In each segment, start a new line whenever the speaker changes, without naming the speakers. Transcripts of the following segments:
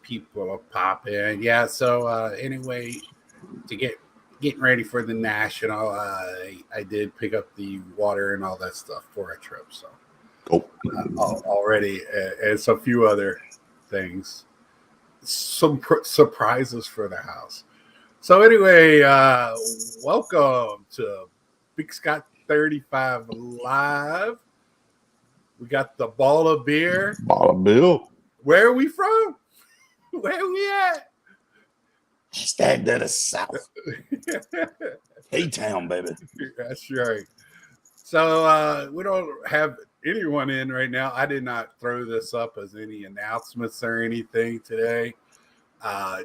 people will pop in. Yeah. So anyway, to getting ready for the national, I did pick up the water and all that stuff for a trip. So
Cool.
already, and some few other things, some surprises for the house. So anyway, welcome to Big Scott 35 Live. We got the ball of beer.
Bottle Bill.
Where are we from? Where are we at?
Hashtag that is South. K-Town, baby.
That's right. So we don't have anyone in right now. I did not throw this up as any announcements or anything today.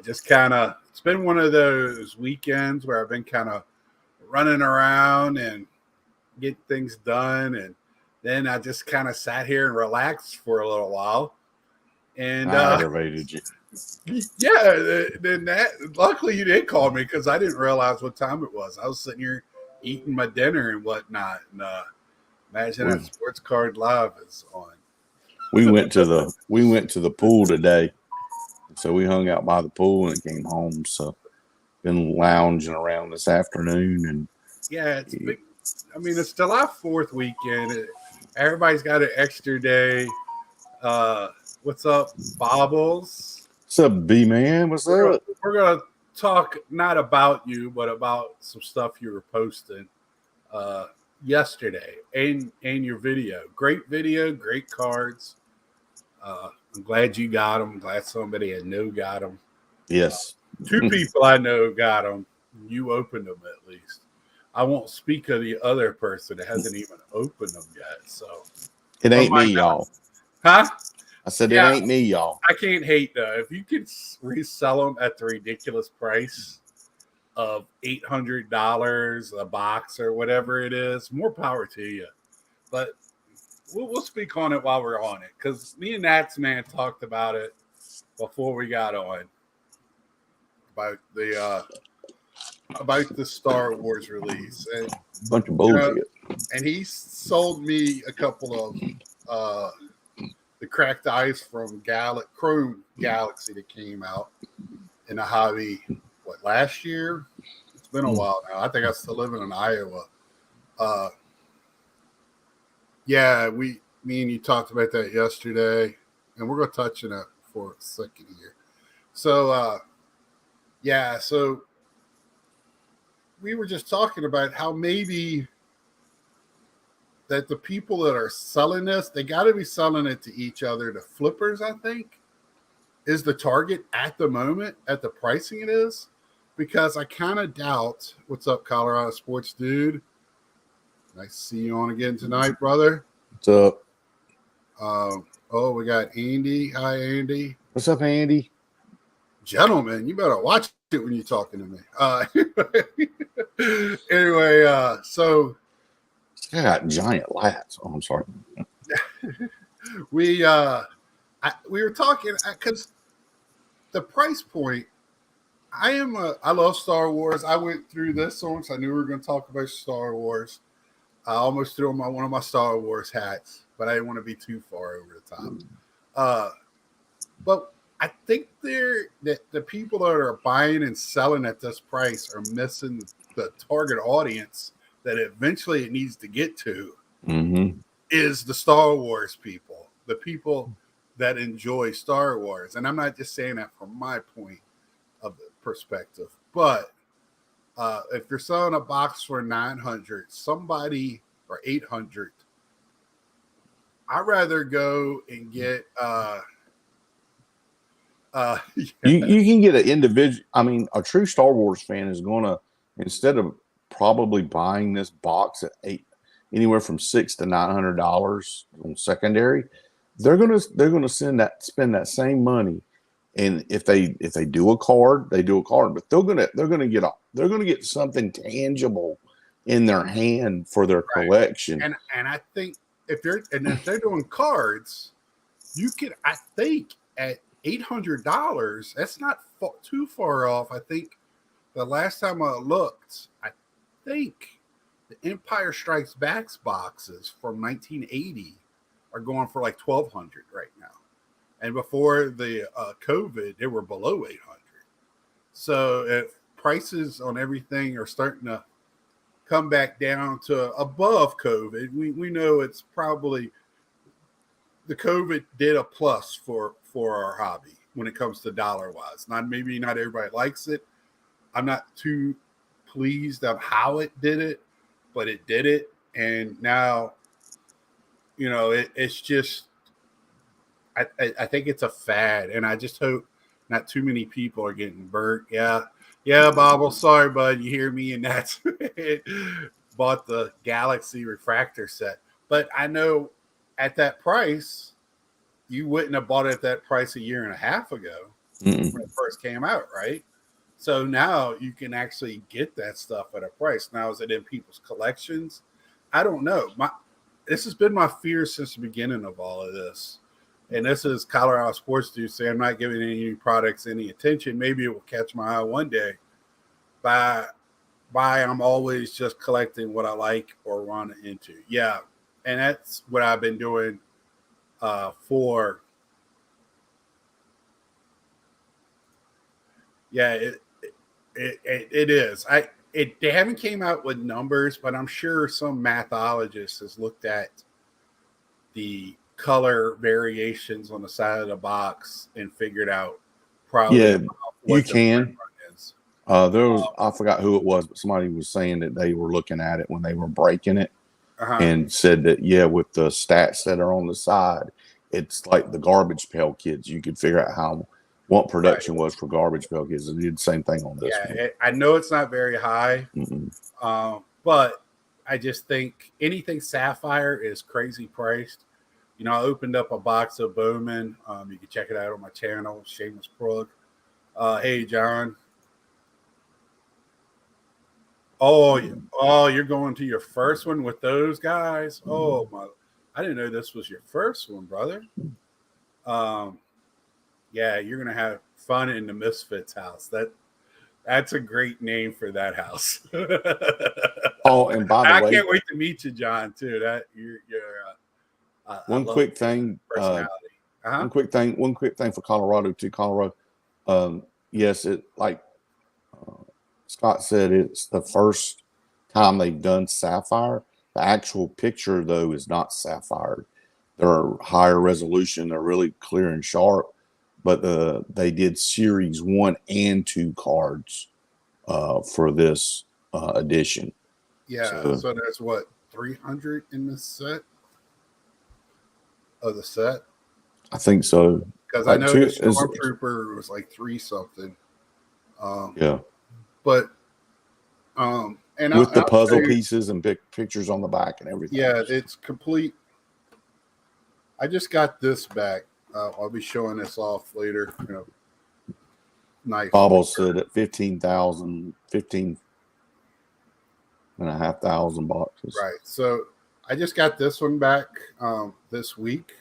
Just kind of, it's been one of those weekends where I've been kind of running around and get things done. And then I just kind of sat here and relaxed for a little while. And
I aggravated you.
yeah, then luckily you did call me because I didn't realize what time it was. I was sitting here eating my dinner and whatnot. And imagine that Sports Card Live is on.
We went to the pool today. So we hung out by the pool and came home. So been lounging around this afternoon and
yeah, it's big. I mean, it's July 4th weekend. Everybody's got an extra day. What's up, Bobbles?
What's up, B man? What's up?
We're gonna talk not about you, but about some stuff you were posting yesterday and your video. Great video, great cards. I'm glad you got them. Glad somebody I know got them.
Yes.
Two people I know got them. You opened them at least. I won't speak of the other person that hasn't even opened them yet. So
it ain't me, y'all.
Huh?
I said it ain't me, y'all.
I can't hate though. If you could resell them at the ridiculous price of $800 a box or whatever it is, more power to you. But we'll speak on it while we're on it because me and Nats Man talked about it before we got on about the Star Wars release and
bunch of bullshit.
And he sold me a couple of the cracked ice from Chrome Galaxy that came out in a hobby last year. It's been a while now. I think I still living in Iowa. Yeah, me and you talked about that yesterday, and we're going to touch on it for a second here. So, so we were just talking about how maybe that the people that are selling this, they got to be selling it to each other. The flippers, I think, is the target at the moment at the pricing it is, because I kind of doubt. What's up, Colorado Sports Dude? Nice to see you on again tonight, brother.
What's up?
We got Andy. Hi, Andy.
What's up, Andy?
Gentlemen, you better watch it when you're talking to me. Anyway, so
I got giant lats. Oh, I'm sorry.
we were talking because the price point. I love Star Wars. I went through this one, so I knew we were going to talk about Star Wars. I almost threw on one of my Star Wars hats, but I didn't want to be too far over the top. But I think that the people that are buying and selling at this price are missing the target audience that eventually it needs to get to is the Star Wars people, the people that enjoy Star Wars. And I'm not just saying that from my point of the perspective, but if you're selling a box for $900, somebody or $800, I'd rather go and get
you can get an individual. I mean, a true Star Wars fan is gonna, instead of probably buying this box at anywhere from $600 to $900 on secondary, they're gonna spend that same money. And if they do a card, they do a card, but they're gonna get something tangible in their hand for their collection.
And I think if they're doing cards, you can, I think at $800, that's not too far off. I think the last time I looked, I think the Empire Strikes Back boxes from 1980 are going for like $1,200 right now. and before the COVID, they were below 800. So if prices on everything are starting to come back down to above COVID, we know it's probably the COVID did a plus for our hobby when it comes to dollar wise. Not everybody likes it. I'm not too pleased on how it did it, but it did it, and now it's just I think it's a fad, and I just hope not too many people are getting burnt. Yeah, Bobble. Sorry, bud. You hear me? And that's bought the Galaxy refractor set, but I know at that price, you wouldn't have bought it at that price a year and a half ago when it first came out, right? So now you can actually get that stuff at a price. Now, is it in people's collections? I don't know. This has been my fear since the beginning of all of this. And this is Colorado Sports Dude saying I'm not giving any new products any attention. Maybe it will catch my eye one day. By I'm always just collecting what I like or run into. Yeah. And that's what I've been doing for. Yeah, it is. They haven't came out with numbers, but I'm sure some mathologist has looked at the color variations on the side of the box and figured out probably
you can. There was I forgot who it was, but somebody was saying that they were looking at it when they were breaking it and said that with the stats that are on the side, it's like the Garbage Pail Kids. You could figure out what production was for Garbage Pail Kids. They did the same thing on this one.
I know it's not very high, but I just think anything Sapphire is crazy priced. I opened up a box of Bowman. You can check it out on my channel, shameless plug. Hey, John. Oh, you're going to your first one with those guys? Oh, my. I didn't know this was your first one, brother. Yeah, you're going to have fun in the Misfits house. That's a great name for that house.
Oh, and by the way,
I can't wait to meet you, John, too. That you're
one quick thing. One quick thing for Colorado too. Colorado, yes, it like Scott said, it's the first time they've done Sapphire. The actual picture though is not Sapphire. They're higher resolution. They're really clear and sharp. But they did Series 1 and 2 cards for this edition.
Yeah, so there's what 300 in the set. Of the set?
I think so.
Because I know the Stormtrooper was like 3 something. But and
with the puzzle pieces and big pictures on the back and everything.
Yeah, it's complete. I just got this back. I'll be showing this off later. Nice.
Bobble said at 15,500 boxes.
Right. So I just got this one back this week.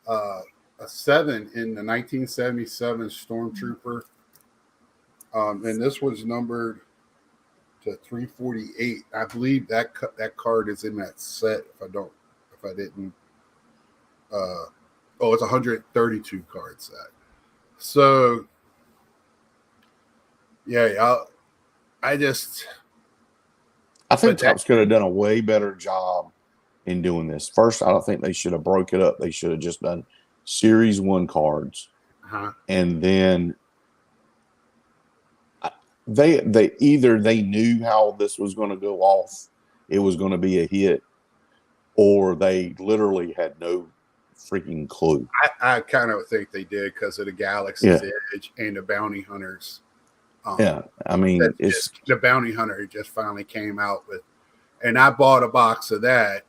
A 7 in the 1977 Stormtrooper. And this was numbered to 348. I believe that card is in that set. If I didn't. It's 132 card set. So yeah, I
think Topps could have done a way better job in doing this. First, I don't think they should have broke it up. They should have just done Series 1 cards. And then they either they knew how this was going to go off, it was going to be a hit, or they literally had no freaking clue.
I kind of think they did because of the Galaxy's Edge and the Bounty Hunters.
I mean, it's
the Bounty Hunter just finally came out with, and I bought a box of that.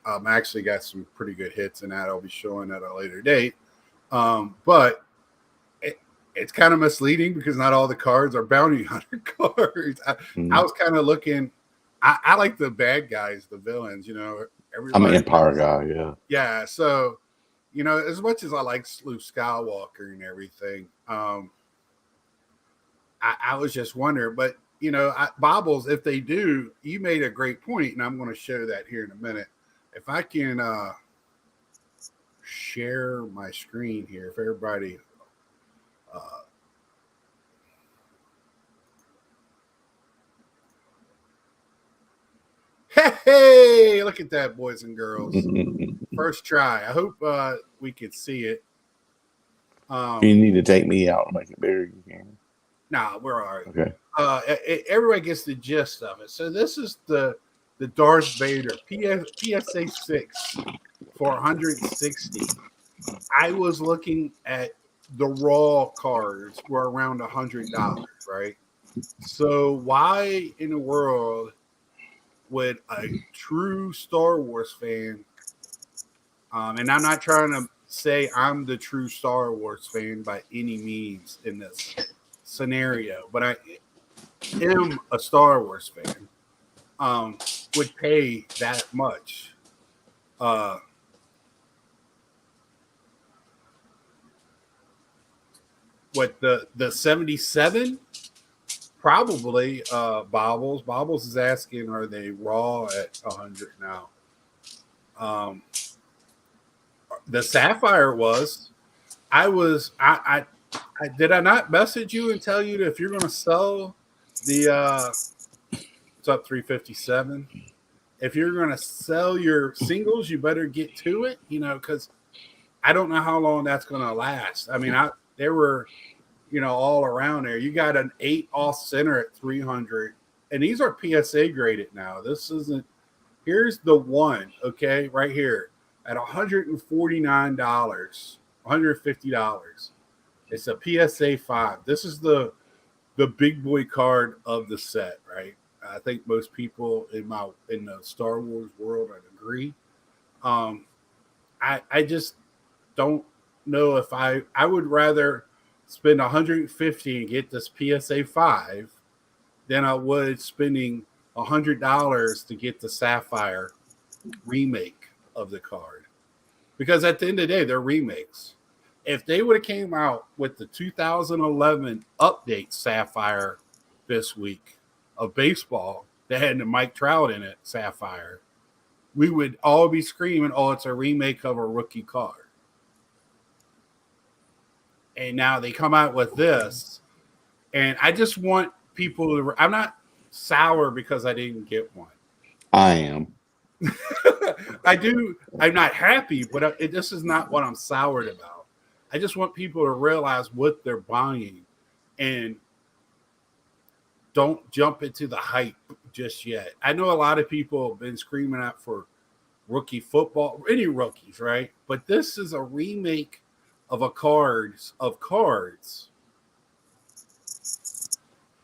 I actually got some pretty good hits in that. I'll be showing at a later date. But it's kind of misleading because not all the cards are Bounty Hunter cards. I was kind of looking. I like the bad guys, the villains.
I'm an Empire guy.
Yeah. So, as much as I like Luke Skywalker and everything, I was just wondering, but Bobbles, if they do, you made a great point, and I'm going to show that here in a minute. If I can share my screen here. If everybody, uh, hey, look at that, boys and girls. First try. I hope we could see it.
You need to take me out and make it bigger. You can.
Nah, we're all right.
Okay.
Everybody gets the gist of it. So this is the Darth Vader PSA 6 for 160. I was looking at the raw cards were around $100, right? So why in the world would a true Star Wars fan, and I'm not trying to say I'm the true Star Wars fan by any means in this scenario, but I am a Star Wars fan, would pay that much. What the 77? Probably Bobbles. Bobbles is asking, are they raw at 100 now? The Sapphire was. I did I not message you and tell you that if you're going to sell the it's up 357. If you're going to sell your singles, you better get to it, because I don't know how long that's going to last. I mean, there were, all around there. You got an 8 off center at 300, and these are PSA graded now. This isn't. Here's the one, okay, right here at $149, $150. It's a PSA 5. This is the big boy card of the set, right? I think most people in the Star Wars world would agree. I just don't know if I would rather spend $150 and get this PSA 5 than I would spending $100 to get the Sapphire remake of the card. Because at the end of the day, they're remakes. If they would have came out with the 2011 update Sapphire this week of baseball that had the Mike Trout in it, Sapphire, we would all be screaming, oh, it's a remake of a rookie card. And now they come out with this. And I just want people to, I'm not sour because I didn't get one.
I am.
I'm not happy, but this is not what I'm soured about. I just want people to realize what they're buying and don't jump into the hype just yet. I know a lot of people have been screaming out for rookie football, any rookies, right? But this is a remake of cards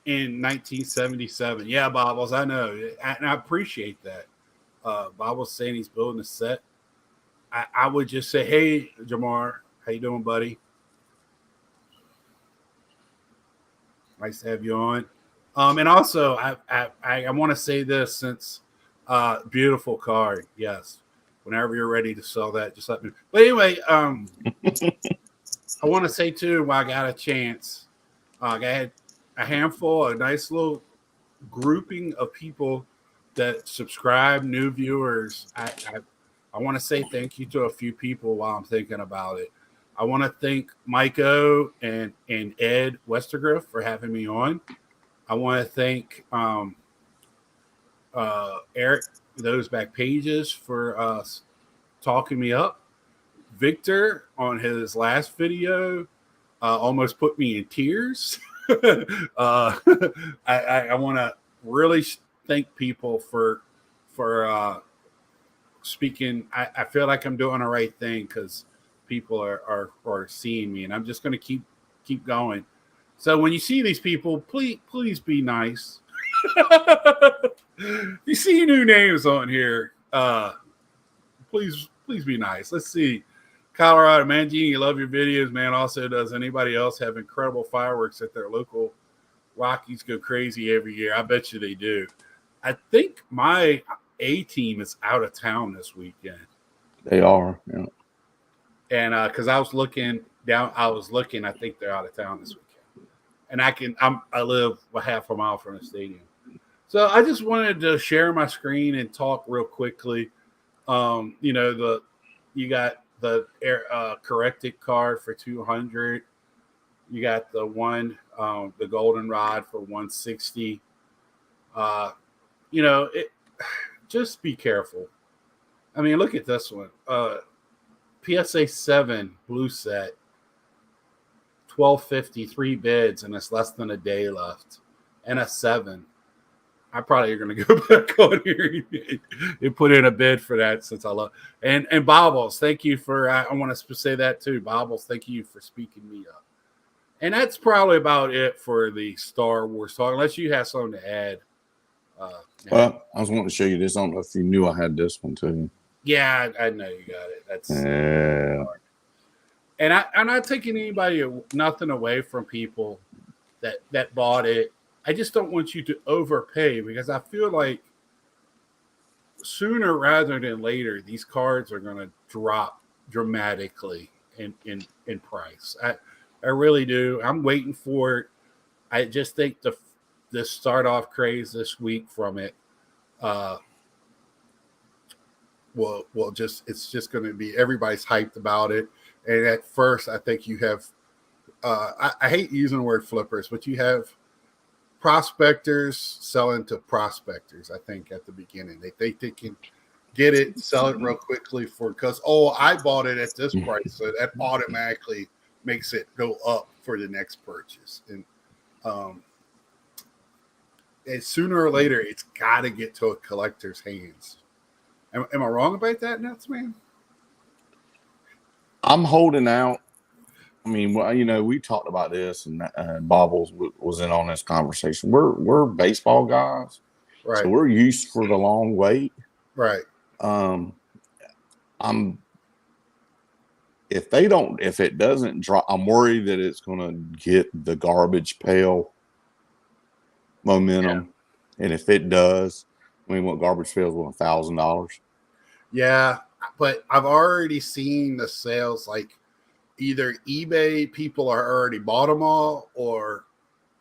in 1977. Yeah, Bobbles, I know, and I appreciate that. Bobbles saying he's building a set. I would just say, hey, Jamar, how you doing, buddy? Nice to have you on. And also, I want to say this since beautiful card. Yes. Whenever you're ready to sell that, just let me. But anyway, I want to say, too, while I got a chance, I had a handful, a nice little grouping of people that subscribe, new viewers. I want to say thank you to a few people while I'm thinking about it. I want to thank Mike O and Ed Westergriff for having me on. I want to thank Eric, those back pages, for talking me up. Victor on his last video almost put me in tears. I want to really thank people for speaking. I feel like I'm doing the right thing because people are seeing me, and I'm just going to keep going. So when you see these people, please be nice. You see new names on here, please be nice. Let's see. Colorado, Mangini, you love your videos, man. Also, does anybody else have incredible fireworks at their local Rockies go crazy every year? I bet you they do. I think my A team is out of town this weekend.
They are, yeah.
And because I was looking, I think they're out of town this weekend. And I live a half a mile from the stadium. So I just wanted to share my screen and talk real quickly. You got corrected card for 200. You got the one, the goldenrod for 160. Uh, just be careful. I mean, look at this one. PSA 7 blue set, 1250, 3 bids, and it's less than a day left. And a 7. I probably are going to go back on here and put in a bid for that since I love. And Bobbles, thank you for. I want to say that too. Bobbles, thank you for speaking me up. And that's probably about it for the Star Wars talk, unless you have something to add.
Well, I was wanting to show you this. I don't know if you knew I had this one too.
Yeah, I know you got it. That's and I'm not taking nothing away from people that bought it. I just don't want you to overpay because I feel like sooner rather than later, these cards are going to drop dramatically in price. I really do. I'm waiting for it. I just think the start off craze this week from it, it's just going to be everybody's hyped about it. And at first, I think you have. I hate using the word flippers, but you have prospectors selling to prospectors. I think at the beginning they think they can get it, sell it real quickly because I bought it at this price, so that automatically makes it go up for the next purchase. And sooner or later, it's got to get to a collector's hands. Am I wrong about that, Nuts Man?
I'm holding out. I mean, well, we talked about this, and Bobbles was in on this conversation. We're baseball guys,
right?
So we're used for the long wait,
right?
If it doesn't drop, I'm worried that it's going to get the garbage pail momentum, and if it does, I mean, what garbage pails with $1,000?
Yeah, but I've already seen the sales like. Either eBay people are already bought them all, or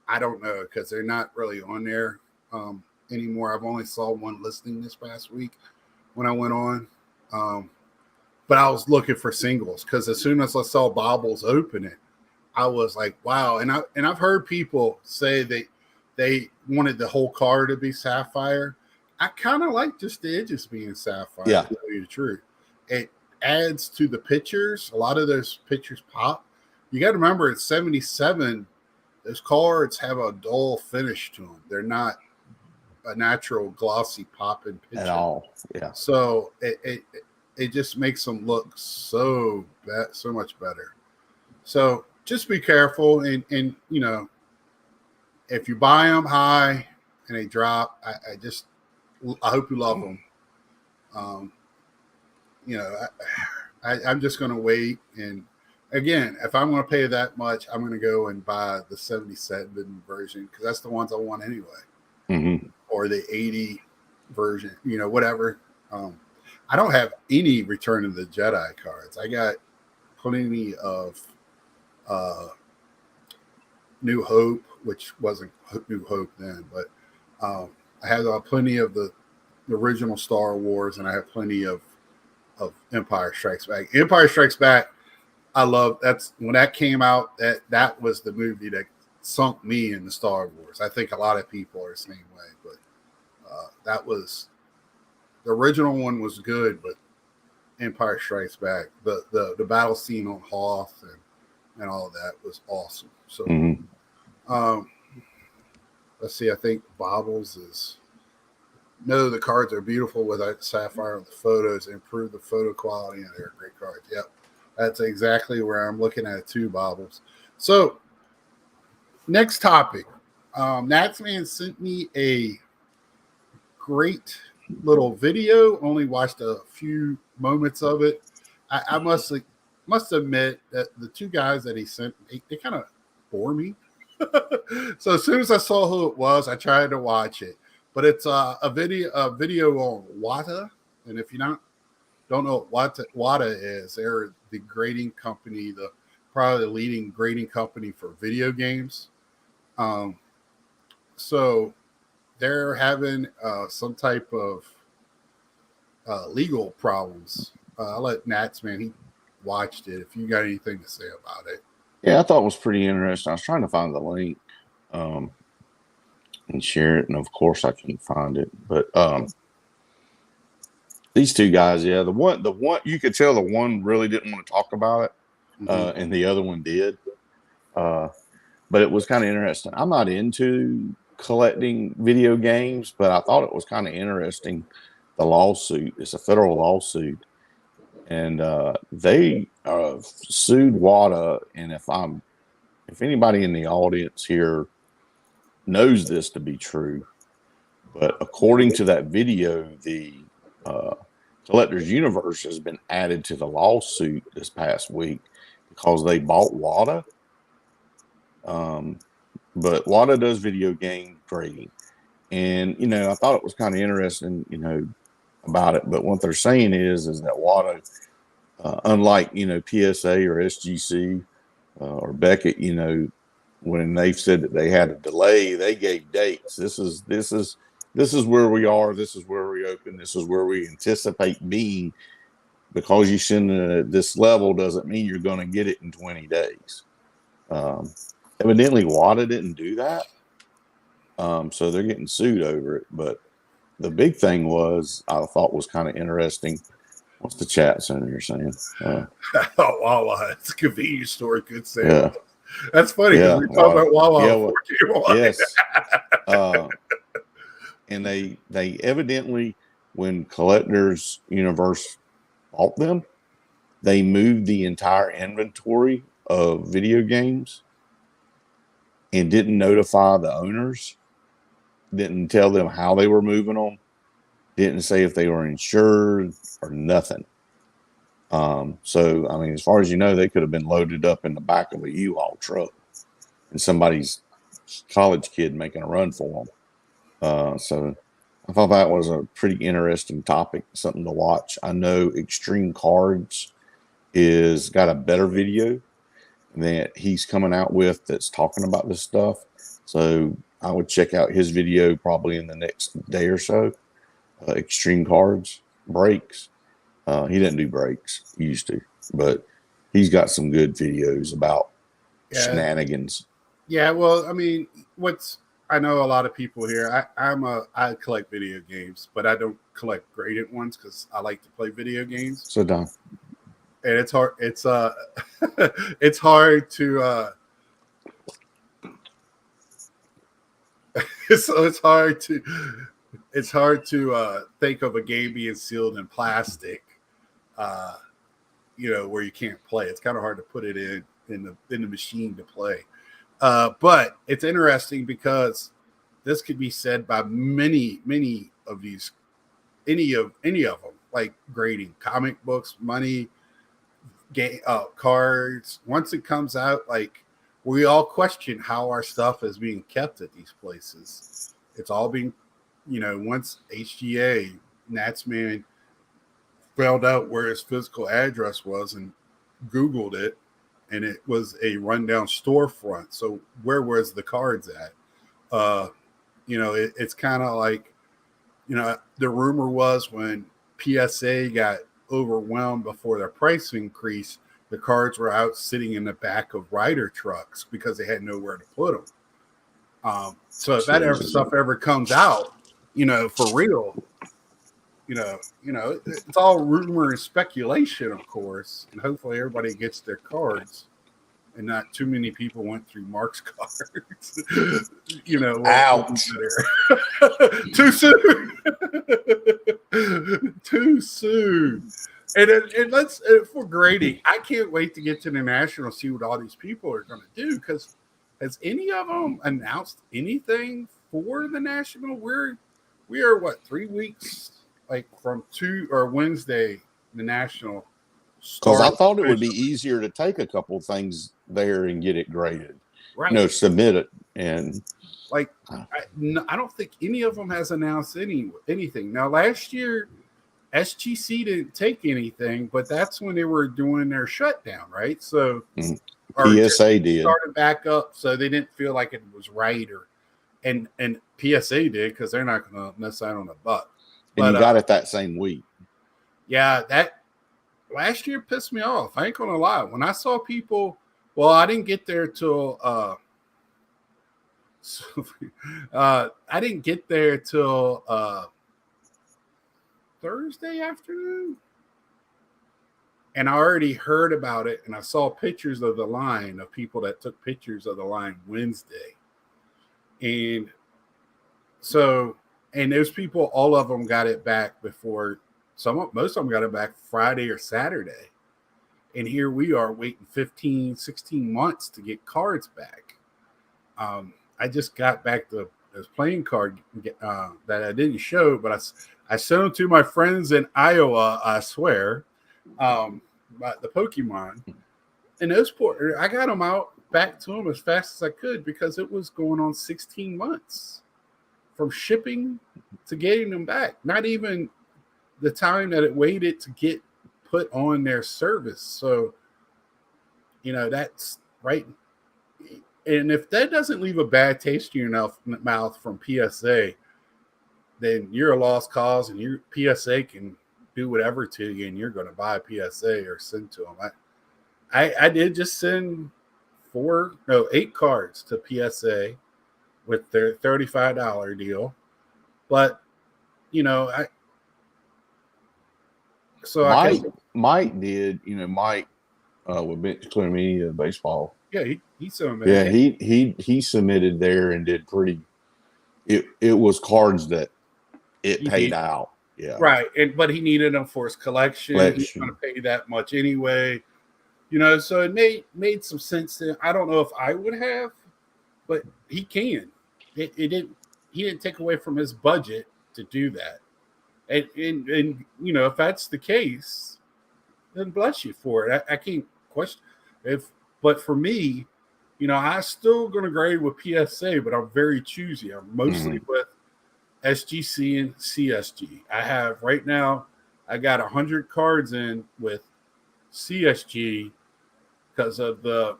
I don't know because they're not really on there anymore. I've only saw one listing this past week when I went on, but I was looking for singles because as soon as I saw Bobbles open it, I was like, wow. And I've heard people say they wanted the whole car to be sapphire. I kind of like just the edges being sapphire.
Yeah,
to tell you the truth. It adds to the pictures. A lot of those pictures pop. You got to remember, it's 77. Those cards have a dull finish to them. They're not a natural glossy popping picture
at all. Yeah.
So it just makes them look so much better. So just be careful, and if you buy them high and they drop, I hope you love them. I'm just going to wait. And again, if I'm going to pay that much, I'm going to go and buy the 77 version because that's the ones I want anyway, or the 80 version, whatever. I don't have any Return of the Jedi cards. I got plenty of New Hope, which wasn't New Hope then, but I have plenty of the original Star Wars, and I have plenty of Empire Strikes Back. Empire Strikes Back, I love. That's when that came out. That was the movie that sunk me in the Star Wars. I think a lot of people are the same way, but that was the original one was good, but Empire Strikes Back, the battle scene on Hoth and all of that was awesome. So, let's see. I think Bobbles is. No, the cards are beautiful without sapphire on the photos. Improve the photo quality, and they're great cards. Yep, that's exactly where I'm looking at too, Bobbles. So, next topic. Natsman sent me a great little video. Only watched a few moments of it. I must admit that the two guys that he sent, they kind of bore me. So as soon as I saw who it was, I tried to watch it. But it's a video on Wata, and if you don't know what Wata is, they're the grading company, probably the leading grading company for video games. So they're having some type of legal problems. I'll let Natsman, watched it. If you got anything to say about it.
Yeah, I thought it was pretty interesting. I was trying to find the link and share it, and of course I couldn't find it. But these two guys, yeah, the one you could tell the one really didn't want to talk about it, and the other one did. But it was kind of interesting. I'm not into collecting video games, but I thought it was kind of interesting. The lawsuit, it's a federal lawsuit, and they sued WATA. And if anybody in the audience here knows this to be true, but according to that video, the Collectors Universe has been added to the lawsuit this past week because they bought WATA. But WATA does video game grading, and I thought it was kind of interesting, about it. But what they're saying is that WATA, unlike PSA or SGC or Beckett, when they've said that they had a delay, they gave dates. This is where we are. This is where we open. This is where we anticipate being. Because you send it at this level doesn't mean you're going to get it in 20 days. Evidently, WATA didn't do that. So they're getting sued over it. But the big thing I thought was kind of interesting. What's the chat center you're saying?
Wawa. It's a convenience store. Good sale.
Yeah.
That's funny because we talk about Wawa.
Yes. And they evidently, when Collectors Universe bought them, they moved the entire inventory of video games and didn't notify the owners, didn't tell them how they were moving them, didn't say if they were insured or nothing. So, I mean, as far as they could have been loaded up in the back of a U-Haul truck and somebody's college kid making a run for them. So I thought that was a pretty interesting topic, something to watch. I know Extreme Cards is got a better video that he's coming out with that's talking about this stuff. So I would check out his video probably in the next day or so. Extreme Cards breaks. He didn't do breaks. He used to, but he's got some good videos about shenanigans. Yeah.
Well, I mean, I know a lot of people here. I collect video games, but I don't collect graded ones because I like to play video games.
So Don.
And it's hard. It's it's hard to it's hard to think of a game being sealed in plastic, where you can't play. It's kind of hard to put it in the machine to play. But it's interesting because this could be said by many of these, any of them, like grading, comic books, money, game, cards. Once it comes out, like we all question how our stuff is being kept at these places. It's all being, once HGA, Natsman found out where his physical address was and Googled it, and it was a rundown storefront. So where was the cards at? It's kind of like, the rumor was when PSA got overwhelmed before their price increase, the cards were out sitting in the back of rider trucks because they had nowhere to put them. So if that stuff ever comes out, for real, it's all rumor and speculation, of course, and hopefully everybody gets their cards and not too many people went through Mark's cards.
Ouch.
Too soon. Too soon. And let's, for grading, I can't wait to get to the National, see what all these people are going to do, because has any of them announced anything for the National? We are what, 3 weeks like from Wednesday, the National.
Because I thought it would be easier to take a couple of things there and get it graded, right? Submit it, and
like I don't think any of them has announced anything. Now, last year, SGC didn't take anything, but that's when they were doing their shutdown, right? So
PSA did
started back up, so they didn't feel like it was right, and PSA did because they're not going to miss out on a buck.
And you got it that same week.
Yeah, last year pissed me off. I ain't gonna lie. When I saw people, well, I didn't get there till I didn't get there till Thursday afternoon, and I already heard about it, and I saw pictures of the line of people that took pictures of the line Wednesday, and so and those people, all of them got it back before most of them got it back Friday or Saturday. And here we are waiting 15, 16 months to get cards back. I just got back this playing card that I didn't show, but I sent them to my friends in Iowa, I swear, about the Pokemon. And I got them out back to them as fast as I could because it was going on 16 months from shipping to getting them back. Not even the time that it waited to get put on their service. So, that's right. And if that doesn't leave a bad taste in your mouth from PSA, then you're a lost cause, and your PSA can do whatever to you, and you're going to buy a PSA or send to them. I did just send 8 cards to PSA with their $35 deal, but
Mike did, Mike with Bench Clear Media Baseball.
Yeah, he submitted.
Yeah, he submitted there and did pretty. It was cards that it paid out. Yeah,
right. But he needed them for his collection. He's going to pay that much anyway. So it made some sense. I don't know if I would have, but he can. He didn't take away from his budget to do that. And if that's the case, then bless you for it. I can't question but for me, I'm still going to grade with PSA, but I'm very choosy. I'm mostly with SGC and CSG. I have right now, I got 100 cards in with CSG because of the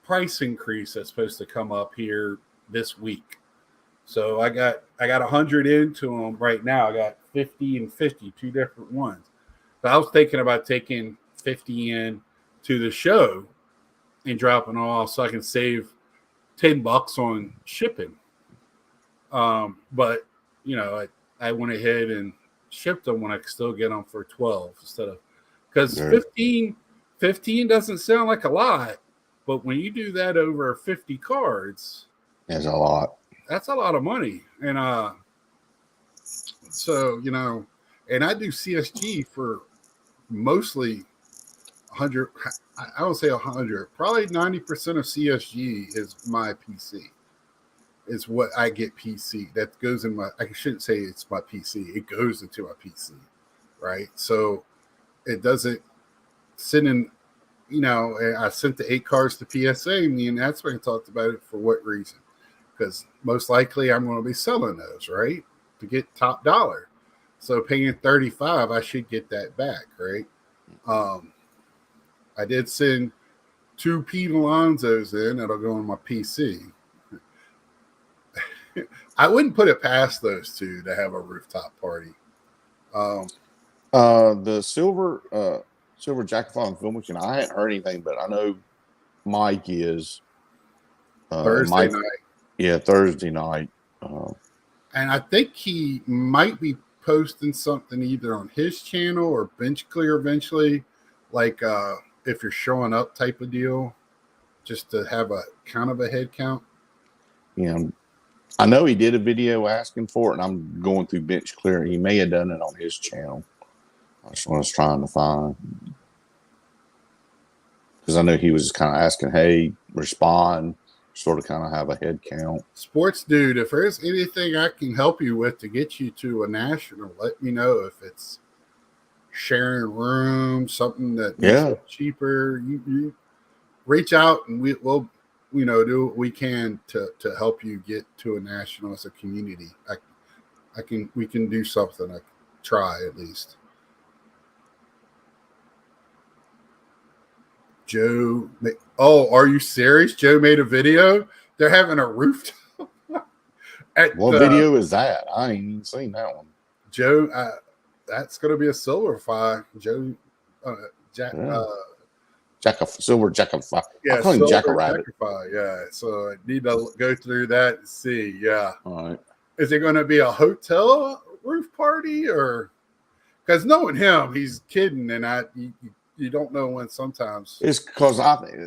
price increase that's supposed to come up here this week. So I got 100 into them right now. I got 50 and 50, 2 different ones. But I was thinking about taking 50 in to the show and dropping off so I can save $10 on shipping. But I went ahead and shipped them when I could still get them for 12 instead of, because 15 doesn't sound like a lot, but when you do that over 50 cards,
that's a lot.
That's a lot of money. And so, and I do CSG for mostly 100. I don't say 100. Probably 90% of CSG is my PC. Is what I get PC. That goes in my. I shouldn't say it's my PC. It goes into my PC, right? So it doesn't sit in. I sent the 8 cards to PSA, and that's when I talked about it. For what reason? Because most likely I'm going to be selling those, right, to get top dollar. So paying $35, I should get that back, right? I did send 2 Pete Alonsos in that'll go on my PC. I wouldn't put it past those 2 to have a rooftop party.
The Silver Jackathon Film Weekend, I hadn't heard anything, but I know Mike is
Thursday night.
Yeah, Thursday night.
And I think he might be posting something either on his channel or Bench Clear eventually, like if you're showing up type of deal, just to have a kind of a head count.
Yeah, I know he did a video asking for it, and I'm going through Bench Clear. He may have done it on his channel. That's what I was trying to find. Because I know he was kind of asking, hey, respond, sort of kind of have a head count.
Sports dude, if there's anything I can help you with to get you to a national, let me know. If it's sharing rooms, something that makes it cheaper, you reach out and we'll do what we can to help you get to a national as a community. We can do something. I can try at least. Joe, are you serious? Joe made a video. They're having a rooftop.
What video is that? I ain't even seen that one.
Joe, that's going to be a Silverify. Joe Jack,
Yeah. Silver Jackaroo.
yeah,
I call him
Silver
Jackrabbit.
Jackaroo, yeah. So I need to go through that and see. Yeah,
All right.
is it going to be a hotel roof party or? Because knowing him, he's kidding, and you don't know when sometimes.
It's because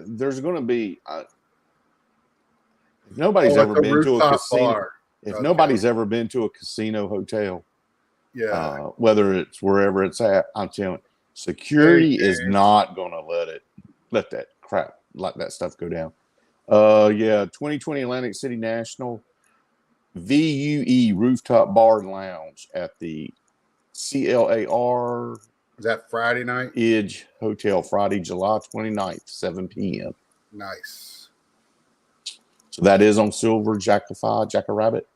there's going to be if nobody's
Like
ever
a
been to a
rooftop
casino.
bar.
If
Okay.
nobody's ever been to a casino hotel,
Yeah,
whether it's wherever it's at, I'm telling you, security is not going to let that crap, like that stuff go down. Yeah, 2020 Atlantic City National VUE Rooftop Bar and Lounge at the CLAR
is that Friday night?
Edge Hotel, Friday, July 29th, 7 p.m.
Nice.
So that is on Silver Jackrabbit.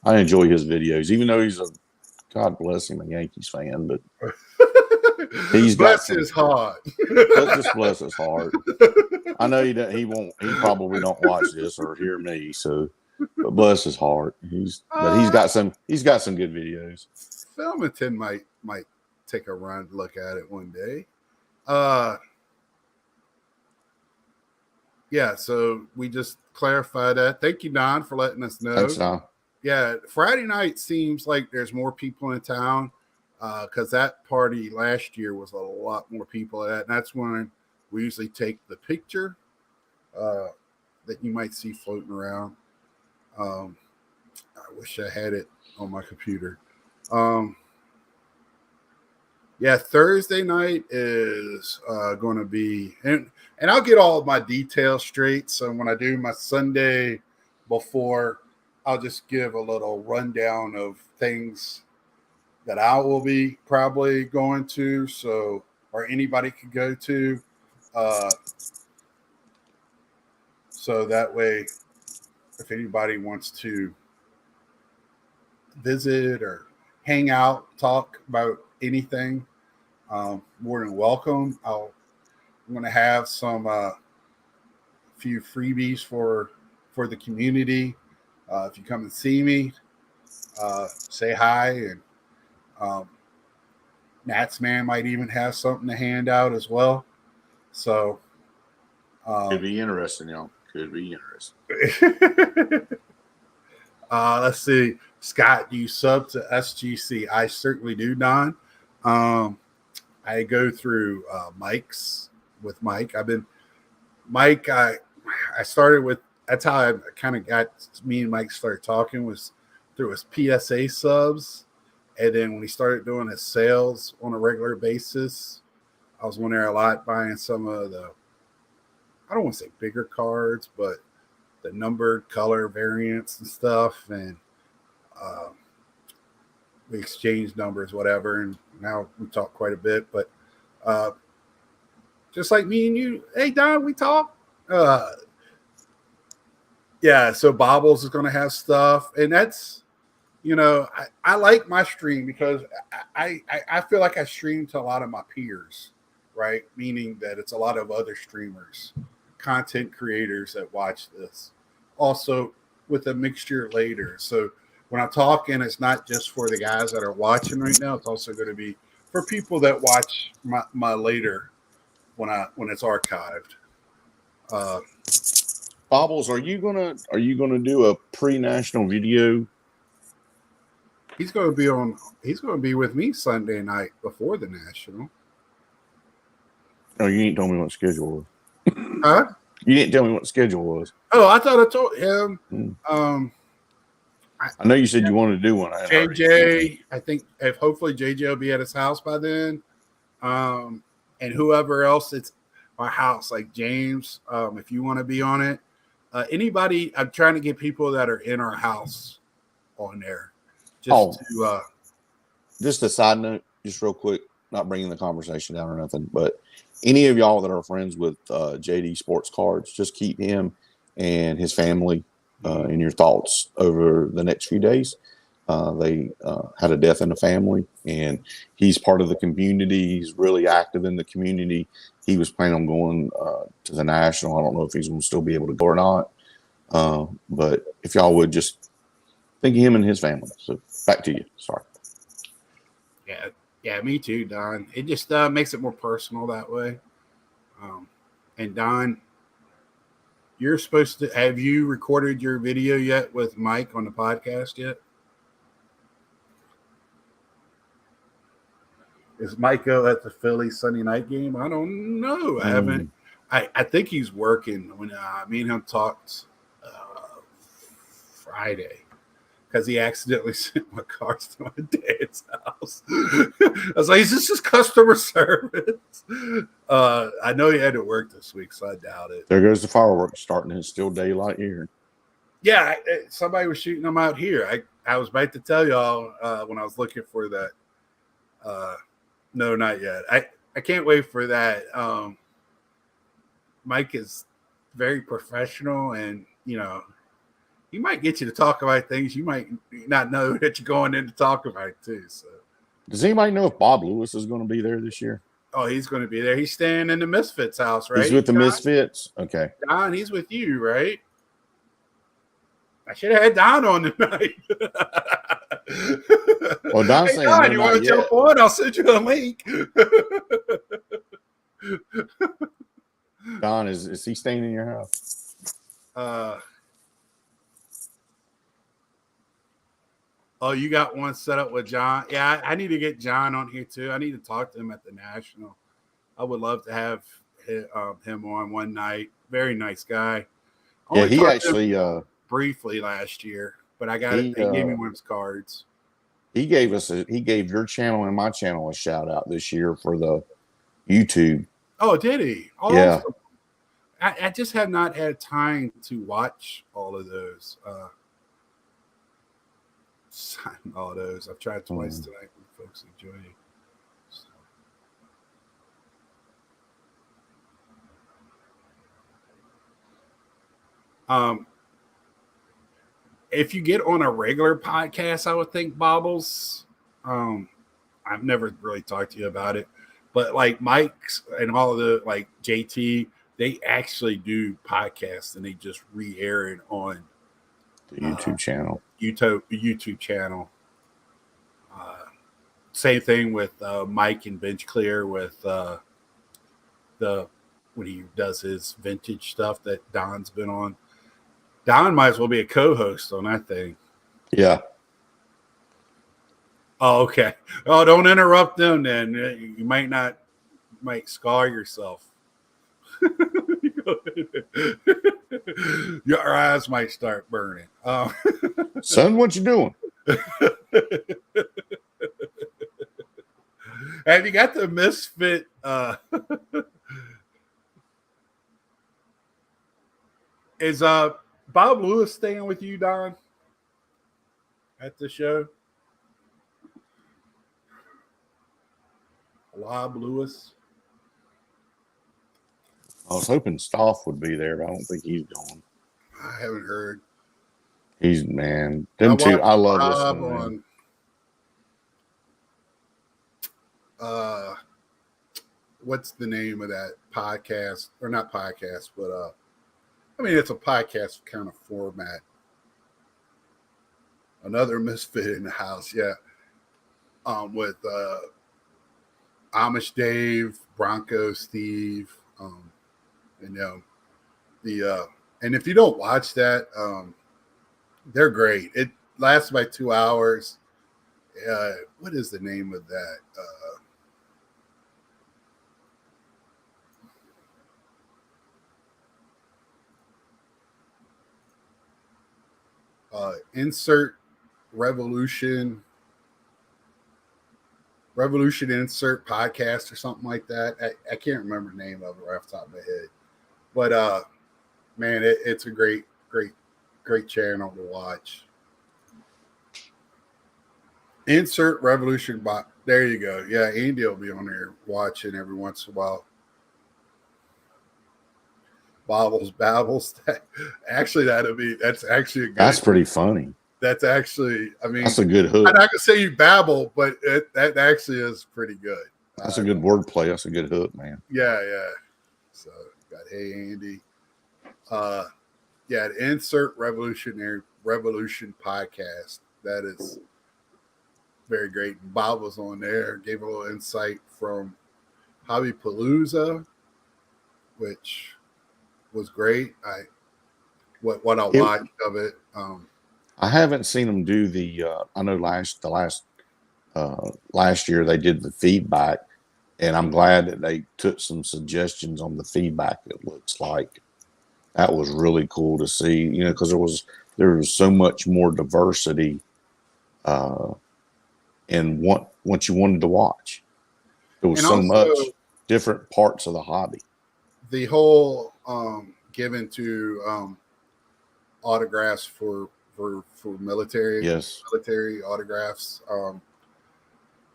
I enjoy his videos, even though he's God bless him, a Yankees fan, but he's
bless his heart.
Let's just bless his heart. I know he probably don't watch this or hear me, so but bless his heart. He's got some good videos.
Filmington might take a run look at it one day. Yeah, so we just clarified that. Thank you, Don, for letting us know.
Thanks, Don.
Yeah, Friday night seems like there's more people in town because that party last year was a lot more people at that. And that's when we usually take the picture that you might see floating around. I wish I had it on my computer. Yeah, Thursday night is going to be, and I'll get all of my details straight. So when I do my Sunday before, I'll just give a little rundown of things that I will be probably going to, so or anybody could go to. So that way, if anybody wants to visit or hang out, talk about anything, more than welcome. I'm going to have some few freebies for the community. If you come and see me, say hi, and Nats Man might even have something to hand out as well. So
could be interesting, y'all. Could be interesting.
Let's see. Scott, do you sub to SGC? I certainly do, Don. I go through Mike's with Mike. Mike. I started with. That's how I kind of got me and Mike started talking, was through his PSA subs, and then when he started doing his sales on a regular basis, I was on there a lot buying some of the. I don't want to say bigger cards, but the numbered color variants and stuff, and we exchanged numbers, whatever, and now we talk quite a bit. But just like me and you, hey Don, we talk. Yeah, so Bobbles is going to have stuff, and that's, I like my stream because I feel like I stream to a lot of my peers, right? Meaning that it's a lot of other streamers, content creators that watch this. Also with a mixture later. So when I'm talking, it's not just for the guys that are watching right now. It's also going to be for people that watch my later when it's archived.
Bobbles, are you gonna do a pre-national video?
He's going to be with me Sunday night before the national.
Oh, you didn't tell me what schedule was.
Huh?
You didn't tell me what the schedule was.
Oh, I thought I told him.
I know you said you wanted to do one.
JJ, I think hopefully JJ will be at his house by then. And whoever else, it's our house, like James, if you want to be on it. Anybody, I'm trying to get people that are in our house on there.
Just a side note, just real quick, not bringing the conversation down or nothing, but any of y'all that are friends with JD Sports Cards, just keep him and his family in your thoughts over the next few days. They had a death in the family, and he's part of the community. He's really active in the community. He was planning on going to the national. I don't know if he's going to still be able to go or not. But if y'all would just think of him and his family. So back to you. Sorry.
Yeah, me too, Don. It just makes it more personal that way. And Don, you're supposed to have you recorded your video yet with Mike on the podcast yet? Is Micah at the Philly Sunday night game? I don't know. I haven't. I think he's working. When me and him talked Friday because he accidentally sent my cards to my dad's house. I was like, "Is this just customer service?" I know he had to work this week, so I doubt it.
There goes the fireworks starting. It's still daylight here.
Yeah, somebody was shooting them out here. I was about to tell y'all when I was looking for that. No, not yet. I can't wait for that. Mike is very professional, and he might get you to talk about things you might not know that you're going in to talk about too. So,
does anybody know if Bob Lewis is going to be there this year?
oh, he's going to be there. He's staying in the Misfits house, right?
He's with the
Don?
Misfits. Okay,
Don, he's with you, right? I should have had Don on tonight.
Well, Don's saying
Don,
no,
you
not
want to
yet.
jump on? I'll send you a link.
Don, is he staying in your house?
Oh, you got one set up with John? Yeah, I need to get John on here too. I need to talk to him at the National. I would love to have him on one night. Very nice guy.
Yeah, he actually
briefly last year, but I got
he
it. He gave me one of his cards.
He gave your channel and my channel a shout out this year for the YouTube.
Oh, did he? Oh,
yeah.
I just have not had time to watch all of those. All those. I've tried twice tonight when folks enjoy it. So. If you get on a regular podcast, I would think Bobbles. I've never really talked to you about it, but like Mike's and all of the like JT, they actually do podcasts and they just re-air it on
the YouTube channel.
YouTube channel. Same thing with Mike and Bench Clear with when he does his vintage stuff that Don's been on. Don might as well be a co-host on that thing.
Yeah.
Oh, okay. Oh, don't interrupt them then. You might scar yourself. Your eyes might start burning.
Son, what you doing?
Have you got the Misfit? Is Bob Lewis staying with you, Don, at the show? Bob Lewis.
I was hoping Stoff would be there, but I don't think he's going.
I haven't heard.
He's man. Them two, I love
Bob
listening.
On what's the name of that podcast? Or not podcast, but I mean it's a podcast kind of format. Another Misfit in the house, yeah. With Amish Dave, Bronco Steve, and if you don't watch that, they're great. It lasts about 2 hours. What is the name of that? Insert Revolution Insert Podcast or something like that. I can't remember the name of it right off the top of my head. But man, it's a great channel to watch. Insert Revolution Bot. There you go. Yeah, Andy will be on there watching every once in a while. Bobbles Babbles. That's actually a good.
That's pretty funny.
That's actually, I mean,
that's a good hook.
I'm not gonna say you babble, but that actually is pretty good.
That's a good wordplay. That's a good hook, man.
Yeah. So got Hey Andy. Yeah, Insert Revolution Podcast. That is very great. And Bob was on there, gave a little insight from Hobby Palooza, which was great. What I watched of it.
I haven't seen them do the. I know last year they did the feedback, and I'm glad that they took some suggestions on the feedback. It looks like that was really cool to see. You know, because there was so much more diversity, in what you wanted to watch. There was
And
so
also,
much different parts of the hobby.
The whole given to autographs for military,
Yes.
military autographs.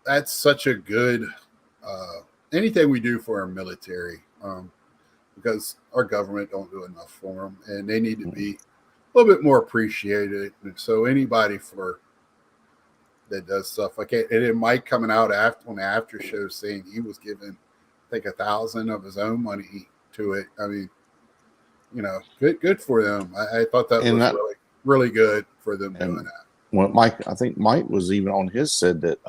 That's such a good anything we do for our military, because our government don't do enough for them, and they need to be a little bit more appreciated. And so anybody that does stuff like it, and then Mike coming out on the after show saying he was giving, I think, 1,000 of his own money to it. I mean, you know, good for them. I thought that was really, really good for them doing that.
Well, I think Mike was even on his said that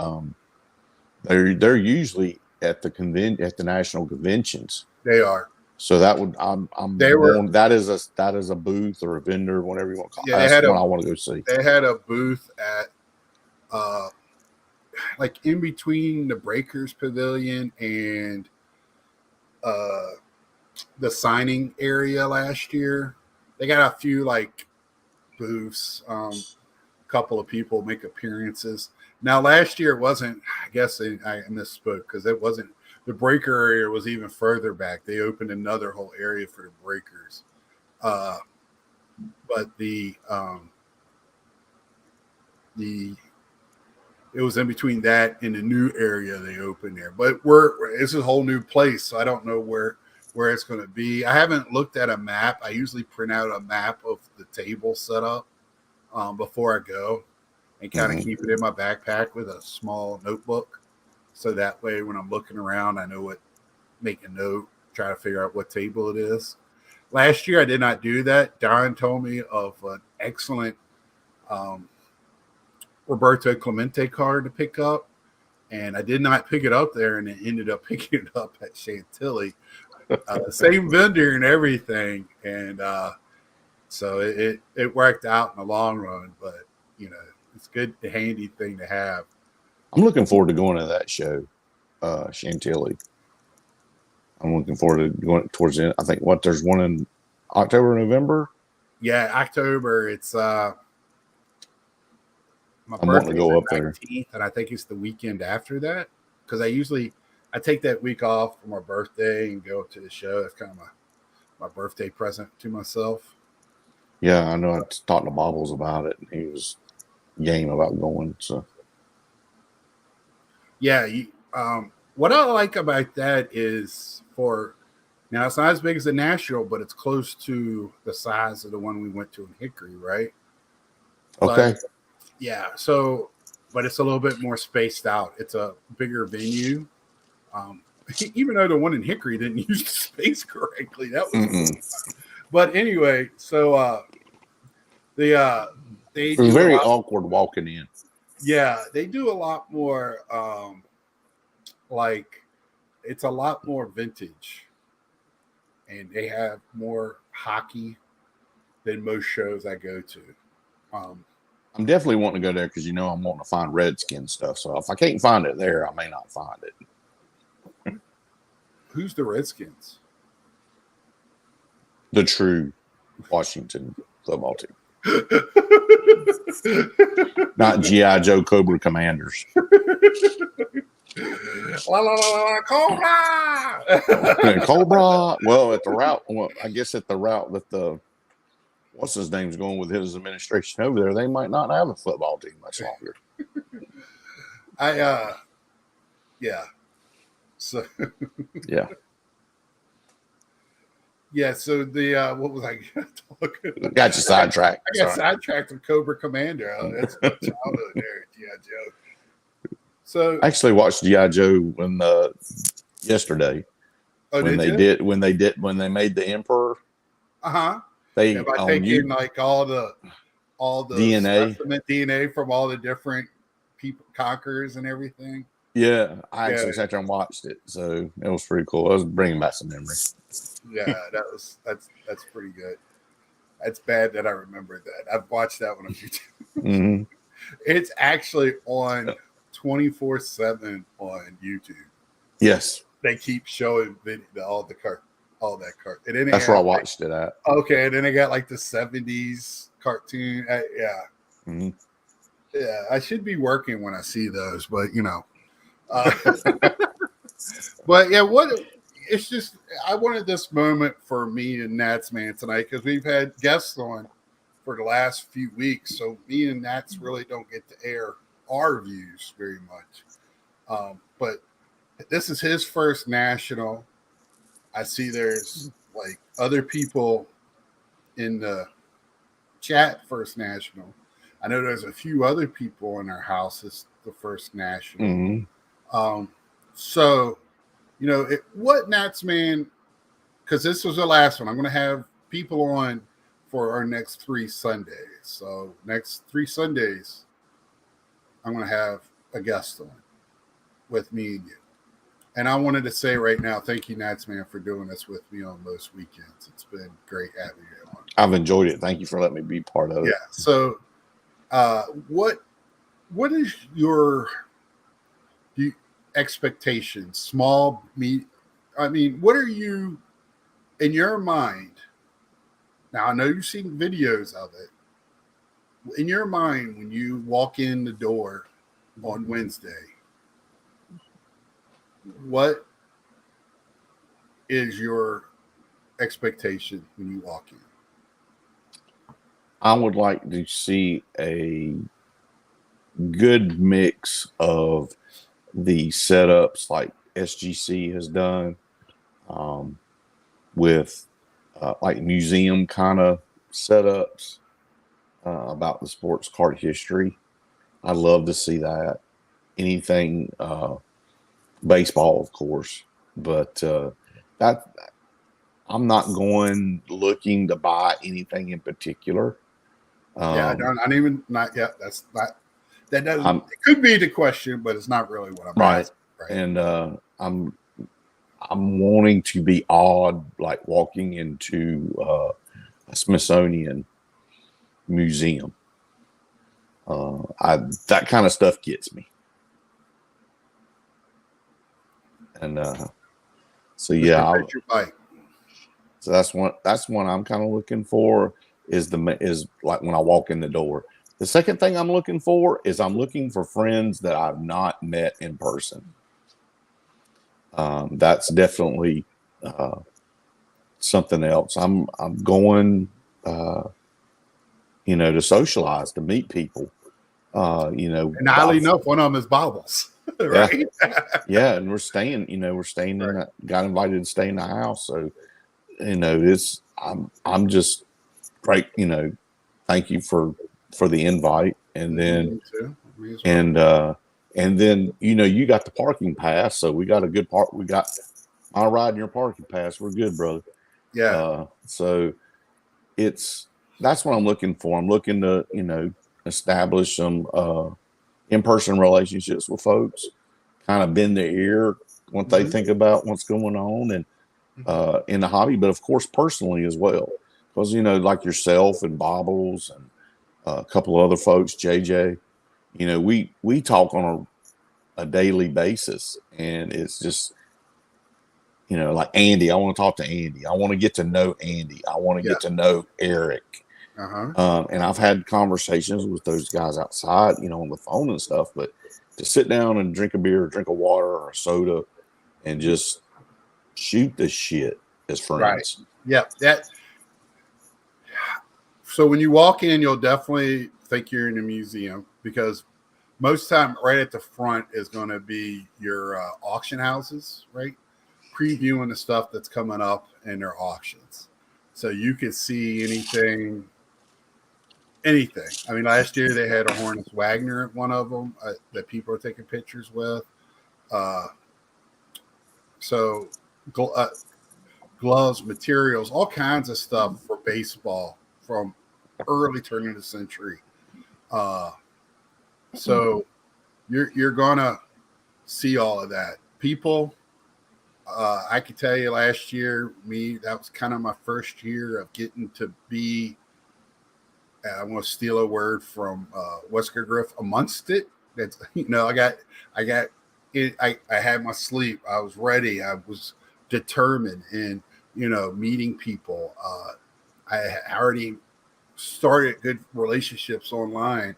they're usually at the national conventions.
They are.
So that would that is a booth or a vendor, whatever you want to call it.
Yeah,
that's what I want to go see.
They had a booth at like in between the Breakers Pavilion and the signing area last year. They got a few like booths. A couple of people make appearances. Now last year it wasn't. I guess I misspoke because it wasn't. The breaker area was even further back. They opened another whole area for the breakers. But it was in between that and the new area they opened there. But this is a whole new place, so I don't know where it's going to be. I haven't looked at a map. I usually print out a map of the table set up before I go, and kind of keep it in my backpack with a small notebook. So that way, when I'm looking around, I know make a note, try to figure out what table it is. Last year, I did not do that. Don told me of an excellent Roberto Clemente card to pick up, and I did not pick it up there, and it ended up picking it up at Chantilly. Same vendor and everything, and so it worked out in the long run. But you know, it's good, a handy thing to have.
I'm looking forward to going to that show, Chantilly. I'm looking forward to going towards the end. I think there's one in October, November.
Yeah, October. It's my
I'm wanting to go up
19th, there, and I think it's the weekend after that because I take that week off for my birthday and go up to the show. That's kind of my birthday present to myself.
Yeah, I know. I talked to Bobbles about it, and he was game about going. So,
yeah. What I like about that is now it's not as big as the Nashville, but it's close to the size of the one we went to in Hickory, right?
Okay.
But, yeah. So, but it's a little bit more spaced out. It's a bigger venue. Even though the one in Hickory didn't use the space correctly, that was. But anyway, so it was
very awkward walking in.
Yeah, they do a lot more. Like it's a lot more vintage, and they have more hockey than most shows I go to.
I'm definitely wanting to go there because I'm wanting to find Redskin stuff. So if I can't find it there, I may not find it.
Who's the Redskins?
The true Washington football team. Not G.I. Joe Cobra Commanders.
Cobra!
Cobra. Well, at the route. Well, I guess at the route that the what's his name's going with his administration over there, they might not have a football team much longer.
Yeah. So
yeah.
Yeah, so the what was I talking about?
Got you sidetracked.
I got sidetracked with Cobra Commander. Oh, that's my childhood there, G.I. Joe. So
I actually watched G.I. Joe yesterday.
Oh,
when they made the Emperor. They
taking like all the
DNA
DNA from all the different people conquerors and everything.
Yeah, I
Yeah.
actually sat there and watched it, so it was pretty cool. I was bringing back some memories.
Yeah, that's pretty good. It's bad that I remembered that. I've watched that one a few times.
Hmm.
It's actually on 24/7 on YouTube.
Yes,
They keep showing all that cart. And then
that's where I watched it at.
Okay, and then they got like the 70s cartoon. Yeah.
Hmm.
Yeah, I should be working when I see those, but you know. Uh, but yeah, it's just I wanted this moment for me and Nats Man tonight because we've had guests on for the last few weeks, so me and Nats really don't get to air our views very much. But this is his first national. I see there's like other people in the chat first national. I know there's a few other people in our house. It's the first national.
Hmm.
So, you know, what Nats Man, because this was the last one. I'm going to have people on for our next 3 Sundays. So, next 3 Sundays, I'm going to have a guest on with me and you. And I wanted to say right now, thank you, Nats Man, for doing this with me on most weekends. It's been great having you on.
I've enjoyed it. Thank you for letting me be part of it.
Yeah. So, what is your expectations? Small, meat. I mean, what are you in your mind? Now, I know you've seen videos of it. In your mind, when you walk in the door on Wednesday, what is your expectation when you walk in?
I would like to see a good mix of the setups like SGC has done, with like museum kind of setups about the sports card history. I'd love to see that. Anything baseball, of course, but that I'm not going looking to buy anything in particular.
Yeah, I don't even not yet. That's not that doesn't. It could be the question, but it's not really what I'm asking. Right.
And I'm wanting to be odd, like walking into a Smithsonian museum. That kind of stuff gets me. And so yeah, so that's one I'm kind of looking for is like when I walk in the door. The second thing I'm looking for is I'm looking for friends that I've not met in person. That's definitely something else. I'm going, to socialize, to meet people.
And oddly enough, one of them is Bobbles. Right?
Yeah, and we're staying in that. Got invited to stay in the house, so it's I'm just great. Thank you for the invite, and then and then you got the parking pass, so we got a good park. We got my ride in your parking pass. We're good, brother.
Yeah.
So that's what I'm looking for. I'm looking to establish some in-person relationships with folks, kind of bend their ear what they think about what's going on and in the hobby, but of course personally as well, because like yourself and Bobbles and a couple of other folks, JJ, we talk on a daily basis, and it's just like Andy. I want to talk to Andy. I want to get to know Andy. I want to get to know Eric. And I've had conversations with those guys outside, on the phone and stuff, but to sit down and drink a beer, drink a water or a soda and just shoot the shit as friends.
Right. Yeah. So when you walk in, you'll definitely think you're in a museum, because most time right at the front is going to be your auction houses, right? Previewing the stuff that's coming up in their auctions. So you could see anything. I mean, last year they had a Hornets Wagner at one of them that people are taking pictures with. So gloves, materials, all kinds of stuff for baseball from early turn of the century. So you're gonna see all of that. People, I can tell you, last year, that was kind of my first year of getting to be. I want to steal a word from Wesker Griff, amongst it. That's I got it. I had my sleep. I was ready. I was determined, and meeting people. I already started good relationships online,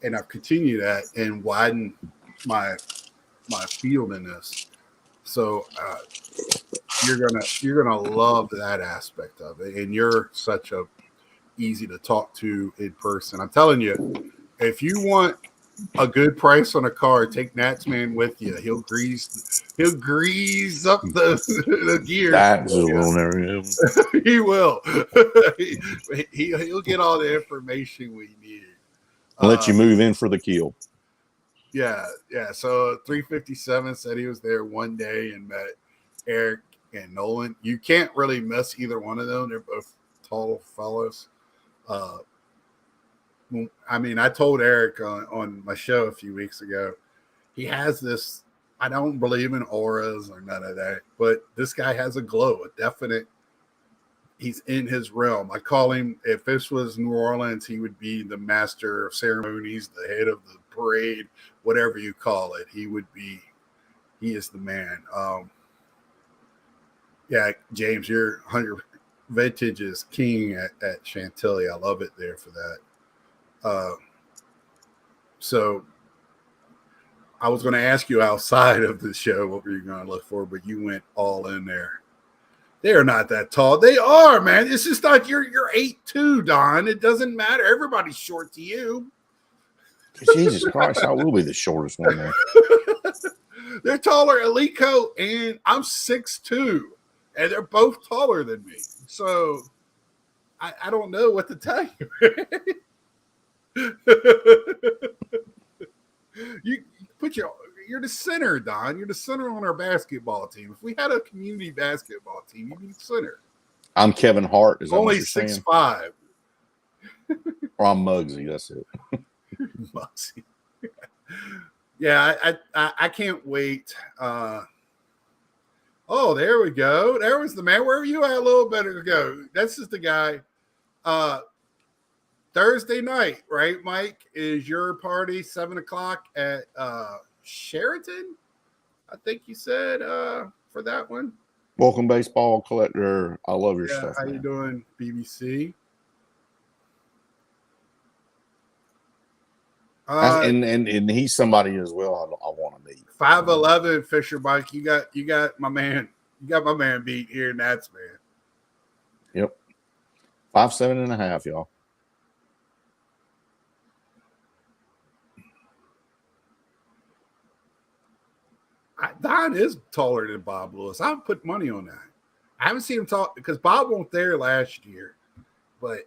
and I've continued that and widened my field in this. So you're gonna love that aspect of it, and you're such a easy to talk to in person. I'm telling you, if you want a good price on a car, take Natsman with you. He'll grease up the the gears.
That's a little area.
He will. He'll get all the information we need.
Let you move in for the kill.
Yeah. So 357 said he was there one day and met Eric and Nolan. You can't really miss either one of them. They're both tall fellows. I told Eric on my show a few weeks ago, he has this, I don't believe in auras or none of that, but this guy has a glow, a definite, he's in his realm. I call him, if this was New Orleans, he would be the master of ceremonies, the head of the parade, whatever you call it. He is the man. Yeah, James, your 100 vintage is king at Chantilly. I love it there for that. So I was going to ask you outside of the show what were you going to look for, but you went all in there. They are not that tall. They are, man. It's just not you're 8'2", Don. It doesn't matter. Everybody's short to you.
Jesus Christ, I will be the shortest one there.
They're taller, Alico, and I'm 6'2", and they're both taller than me. So I don't know what to tell you. You're the center, Don. You're the center on our basketball team. If we had a community basketball team, you'd be the center.
I'm Kevin Hart. Is that
only
what you're
6'5".
Or I'm Muggsy. That's it.
Muggsy. Yeah, I can't wait. Oh, there we go. There was the man. Where were you at a little bit ago? That's just the guy. Thursday night, right, Mike? Is your party 7:00 at Sheraton? I think you said for that one.
Welcome, baseball collector. I love your stuff.
How
man.
you doing, BBC?
And he's somebody as well. I want to meet.
5'11" Fisher Bike. You got my man. You got my man beat here, and that's man.
Yep. 5'7.5", y'all.
Don is taller than Bob Lewis. I would put money on that. I haven't seen him talk because Bob wasn't there last year, but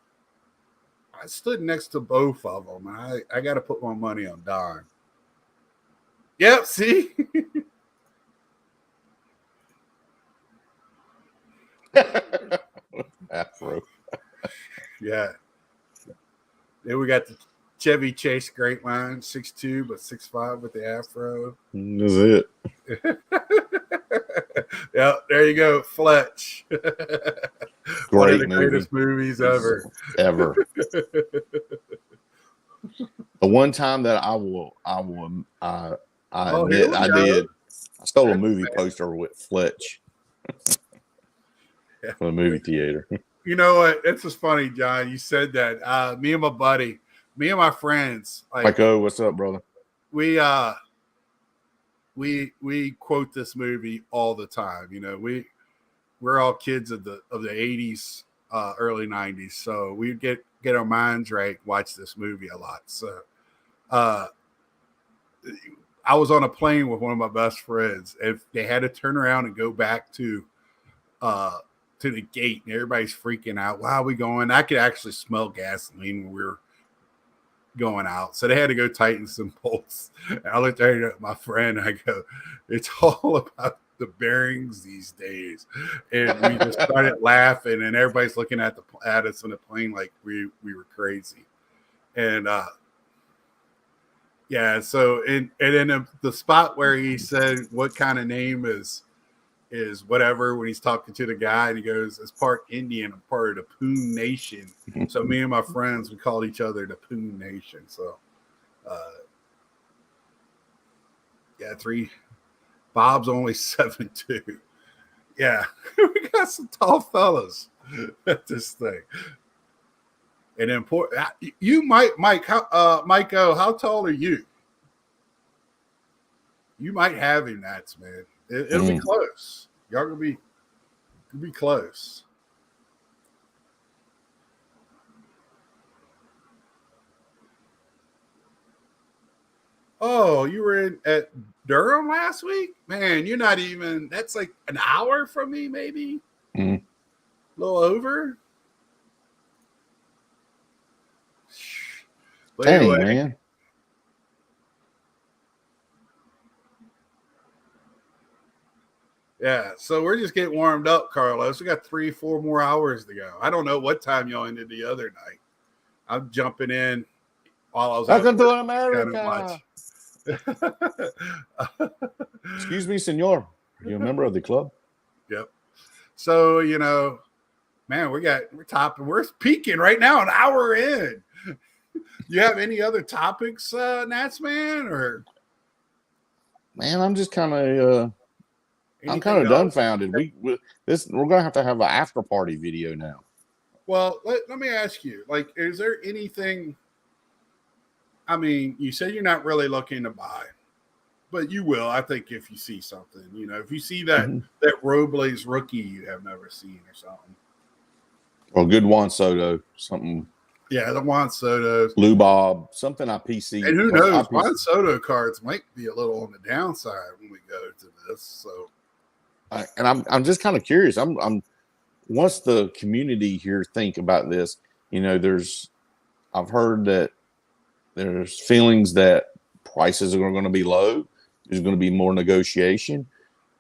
I stood next to both of them. I got to put my money on Don. Yep, see?
Afro.
Yeah. Then we got the Chevy Chase Great Line, 6'2", but 6'5" with the Afro.
That's it.
Yeah, there you go, Fletch. One of the greatest movies ever.
The one time that I admit I did. I stole a movie poster with Fletch from the movie theater.
You know what? It's just funny, John. You said that. Me and my friends,
Michael, what's up, brother?
We quote this movie all the time. You know, we're all kids of the 80s, early 90s, so we get our minds right, watch this movie a lot. So I was on a plane with one of my best friends, and they had to turn around and go back to the gate, and everybody's freaking out. Why are we going? I could actually smell gasoline when we were going out, so they had to go tighten some bolts. And I looked at my friend, and I go, "It's all about the bearings these days." And we just started laughing, and everybody's looking at us on the plane like we were crazy. And Yeah. So and in the spot where he said what kind of name is whatever when he's talking to the guy, and he goes, "It's part Indian, and part of the Poon Nation." So me and my friends, we called each other the Poon Nation. So yeah, three. Bob's only 7'2". Yeah, we got some tall fellas at this thing. And important. You might, Mike. Mike O, how tall are you? You might have him. That's man. It'll be close. Y'all gonna be close. Oh, you were in at Durham last week? Man, you're not even that's like an hour from me, maybe. A little over. But
Dang,
anyway,
man.
yeah, so we're just getting warmed up, Carlos. We got 3-4 more hours to go. I don't know what time y'all ended the other night. I'm jumping in while I was
Welcome to
kind
America. Excuse me, senor. Are you a member of the club?
Yep. So, man, we're peaking right now, an hour in. You have any other topics, Nats man, or
man? I'm just kind of dumbfounded. We're gonna have to have an after party video now.
Well, let me ask you, like, is there anything? I mean, you say you're not really looking to buy, but you will, I think, if you see something. If you see that Robles rookie you have never seen or something.
Or good Juan Soto, something.
Yeah, the Juan Soto.
Lou Bob, something I PC.
And who knows, Juan Soto cards might be a little on the downside when we go to this. So,
I'm just kind of curious. I'm what's the community here think about this? I've heard that there's feelings that prices are going to be low. There's going to be more negotiation.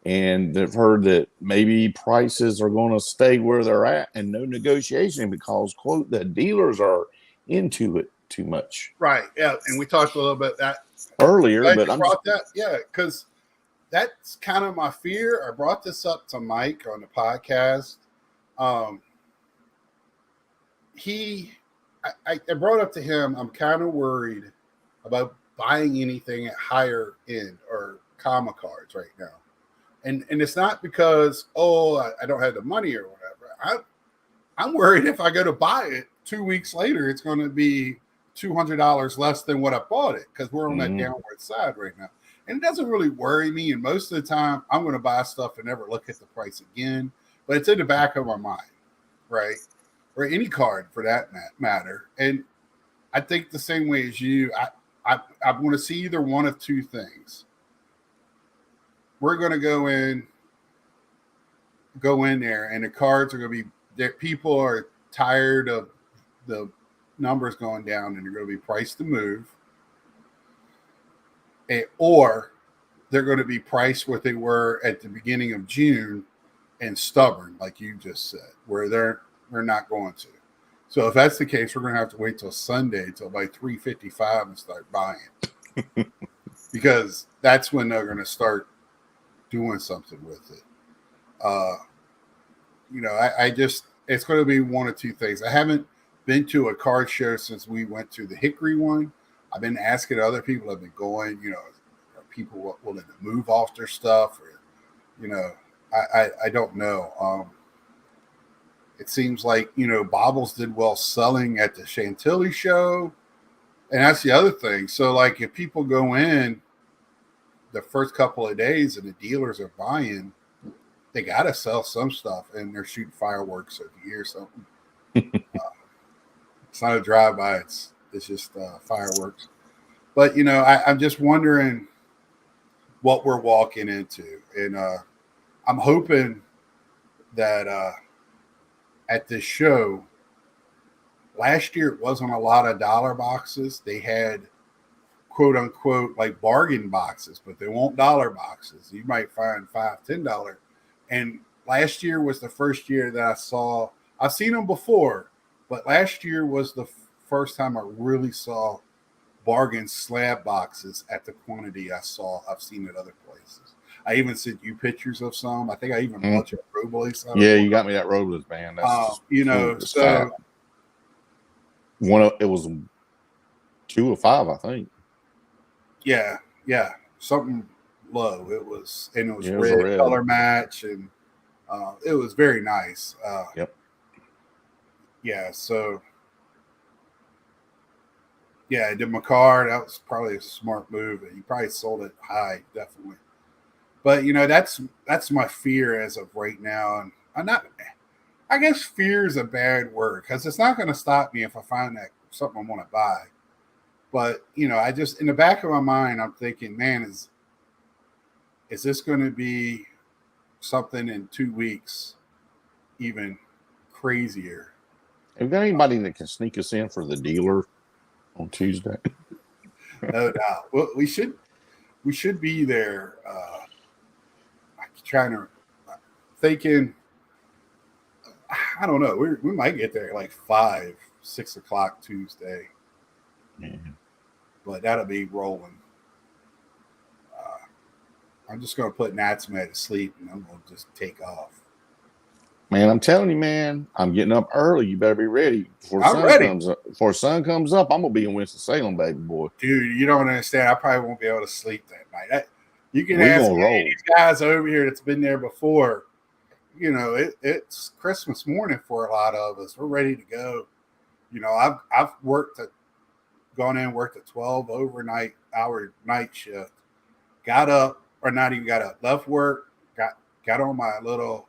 And they've heard that maybe prices are going to stay where they're at and no negotiation because, quote, the dealers are into it too much.
Right. Yeah. And we talked a little bit that
earlier, but
yeah, because that's kind of my fear. I brought this up to Mike on the podcast. I brought up to him, I'm kind of worried about buying anything at higher end or comma cards right now. And it's not because, I don't have the money or whatever. I'm worried if I go to buy it 2 weeks later, it's going to be $200 less than what I bought it because we're on that downward side right now. And it doesn't really worry me. And most of the time, I'm going to buy stuff and never look at the price again. But it's in the back of my mind, right? Or any card for that matter. And I think the same way as you, I want to see either one of two things. We're going to go in there, and the cards are going to be that people are tired of the numbers going down, and they're going to be priced to move, or they're going to be priced what they were at the beginning of June and stubborn, like you just said, where they're not going to. So if that's the case, we're going to have to wait till Sunday till by 3:55 and start buying because that's when they're going to start doing something with it. It's going to be one of two things. I haven't been to a card show since we went to the Hickory one. I've been asking other people have been going, are people willing to move off their stuff or, I don't know. It seems like, Bobbles did well selling at the Chantilly show. And that's the other thing. So like if people go in the first couple of days and the dealers are buying, they got to sell some stuff and they're shooting fireworks if you hear something. It's not a drive-by. It's just fireworks. But, I'm just wondering what we're walking into. And I'm hoping that at this show, last year it wasn't a lot of dollar boxes. They had quote unquote like bargain boxes, but they won't dollar boxes. You might find $5-10. And last year was the first year that I've seen them before, but last year was the first time I really saw bargain slab boxes at the quantity I've seen at other places. I even sent you pictures of some. I think I even bought you a Robles.
Yeah, you got me that Robles, man. That's just
so
fat. It was 2 or 5, I think.
Yeah, something low. It was
Yeah,
red color match, and it was very nice.
Yep.
Yeah, so yeah, the McCarr, that was probably a smart move. You probably sold it high, definitely. But that's my fear as of right now, and I'm not. I guess fear is a bad word because it's not going to stop me if I find that something I want to buy. But I just in the back of my mind, I'm thinking, man, is this going to be something in 2 weeks, even crazier?
Have you got anybody that can sneak us in for the dealer on Tuesday?
No doubt. Well, we should be there. Trying to thinking. I don't know. We might get there at like 5, 6 o'clock Tuesday.
Yeah.
But that'll be rolling. I'm just going to put Natsman to sleep, and I'm going to just take off.
Man, I'm telling you, man, I'm getting up early. You better be ready before
I'm ready.
Before sun comes up, I'm gonna be in Winston-Salem, baby boy.
Dude, you don't understand. I probably won't be able to sleep that night. You can ask these guys over here that's been there before. It's Christmas morning for a lot of us. We're ready to go. I've gone in, worked a 12 overnight hour night shift. Got up, or not even got up. Left work. Got on my little.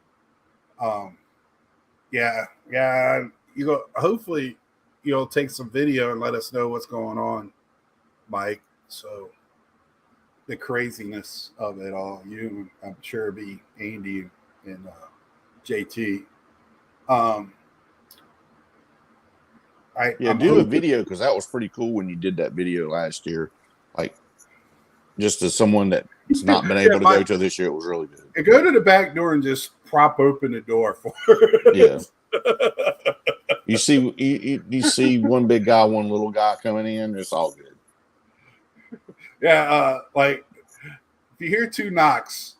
Hopefully, you'll take some video and let us know what's going on, Mike. So the craziness of it all. I'm sure it'll be Andy and JT.
Do a video because that was pretty cool when you did that video last year. Like, just as someone that's not been able to go to this year, it was really good.
And go to the back door and just prop open the door for us.
Yeah. You see one big guy, one little guy coming in. It's all good.
Yeah, like if you hear 2 knocks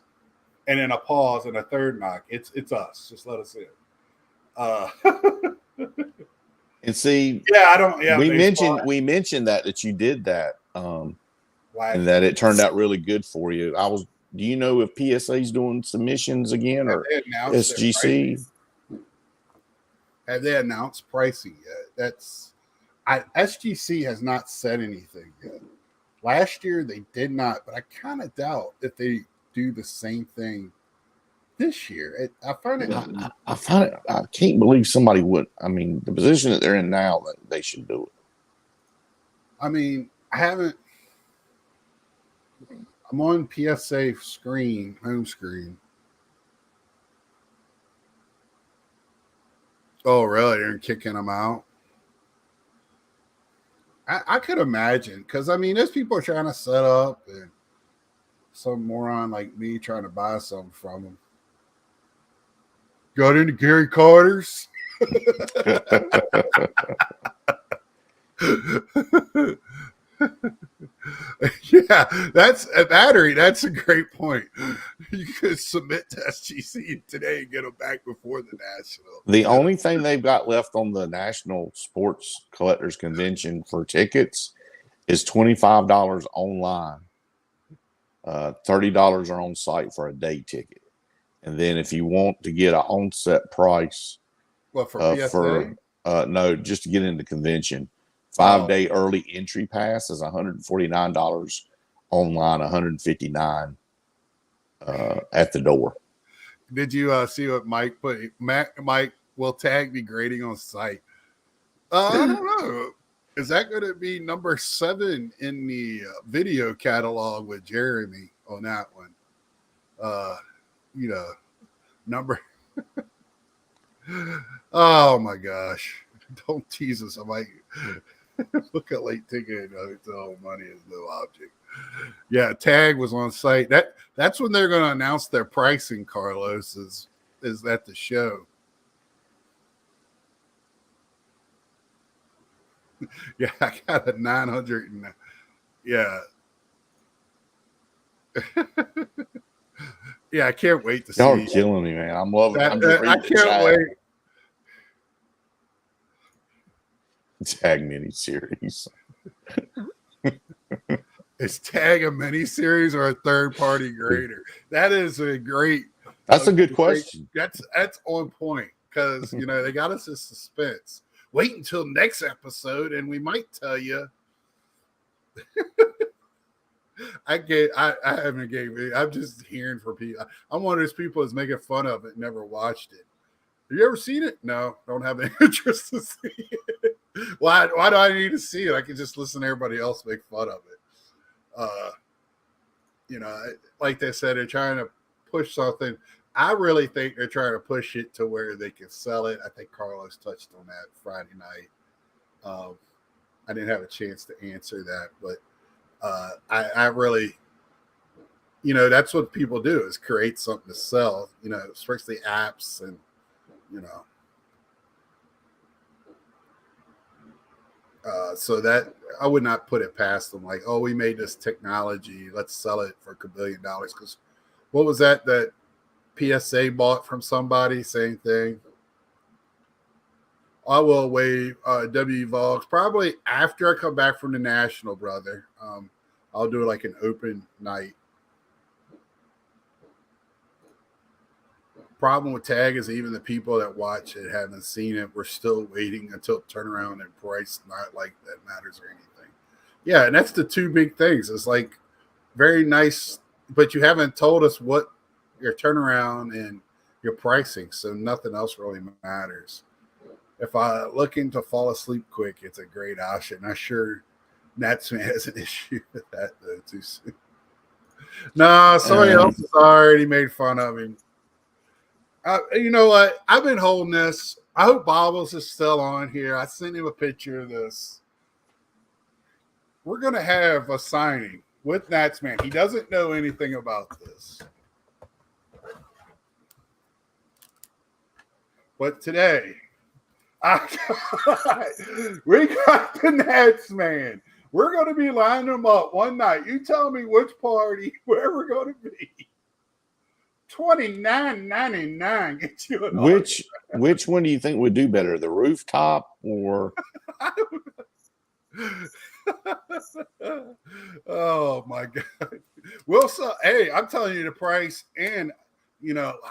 and then a pause and a third knock, it's us. Just let us in.
And see,
I don't. Yeah,
we mentioned that you did that, and that it turned out really good for you. Do you know if PSA's doing submissions again or SGC?
Have they announced pricing yet? SGC has not said anything yet. Last year they did not, but I kind of doubt if they do the same thing this year. I find it.
I can't believe somebody would. I mean, the position that they're in now, that they should do it.
I mean, I'm on PSA home screen. Oh, really? They're kicking them out? I could imagine, because I mean, there's people trying to set up, and some moron like me trying to buy something from them. Got into Gary Carter's. Yeah, that's a battery. That's a great point. You could submit to SGC today and get them back before the national.
The only thing they've got left on the National Sports Collectors Convention for tickets is $25 online. $30 are on site for a day ticket. And then if you want to get an on-set price,
what, for PSA?
No, just to get into convention, 5-day early entry pass is $149 online, $159 at the door.
Did you see what Mike put? Mike will tag me grading on site. I don't know. Is that going to be number 7 in the video catalog with Jeremy on that one? Number. Oh my gosh! Don't tease us. I might look at late ticket hotel money is no object. Yeah, tag was on site. That's when they're going to announce their pricing. Carlos is at the show. Yeah, I got a 900 and Yeah. Yeah, I can't wait to
Y'all are
see
killing me, man. I'm loving.
that.
I'm just
I
reading the
can't
chat.
wait.
Tag mini series.
Is Tag a miniseries or a third party grader? That is a great.
That's a good question.
That's on point because they got us in suspense. Wait until next episode, and we might tell you. I haven't gave it. I'm just hearing from people. I'm one of those people that's making fun of it and never watched it. Have you ever seen it? No, don't have any interest to see it. Why do I need to see it? I can just listen to everybody else make fun of it. Like they said, they're trying to push something. I really think they're trying to push it to where they can sell it. I think Carlos touched on that Friday night. I didn't have a chance to answer that, but I really, that's what people do is create something to sell, especially apps and, so that I would not put it past them like, oh, we made this technology, let's sell it for $1 billion. Because what was that PSA bought from somebody? Same thing. I will waive W Vogs probably after I come back from the National, brother. I'll do like an open night. Problem with Tag is even the people that watch it haven't seen it. We're still waiting until turnaround and price, not like that matters or anything. Yeah, and that's the two big things. It's like very nice, but you haven't told us what your turnaround and your pricing, so nothing else really matters. If I looking to fall asleep quick, it's a great option. I'm sure Natsman has an issue with that though too soon. No, somebody else has already made fun of him. You know what? I've been holding this. I hope Bobbles is still on here. I sent him a picture of this. We're going to have a signing with Natsman. He doesn't know anything about this. But today, we got the Natsman. We're going to be lining them up one night. You tell me which party, where we're going to be. $29.99 gets you an
which one do you think would do better, the rooftop or?
Oh my God! Wilson, hey, I'm telling you the price and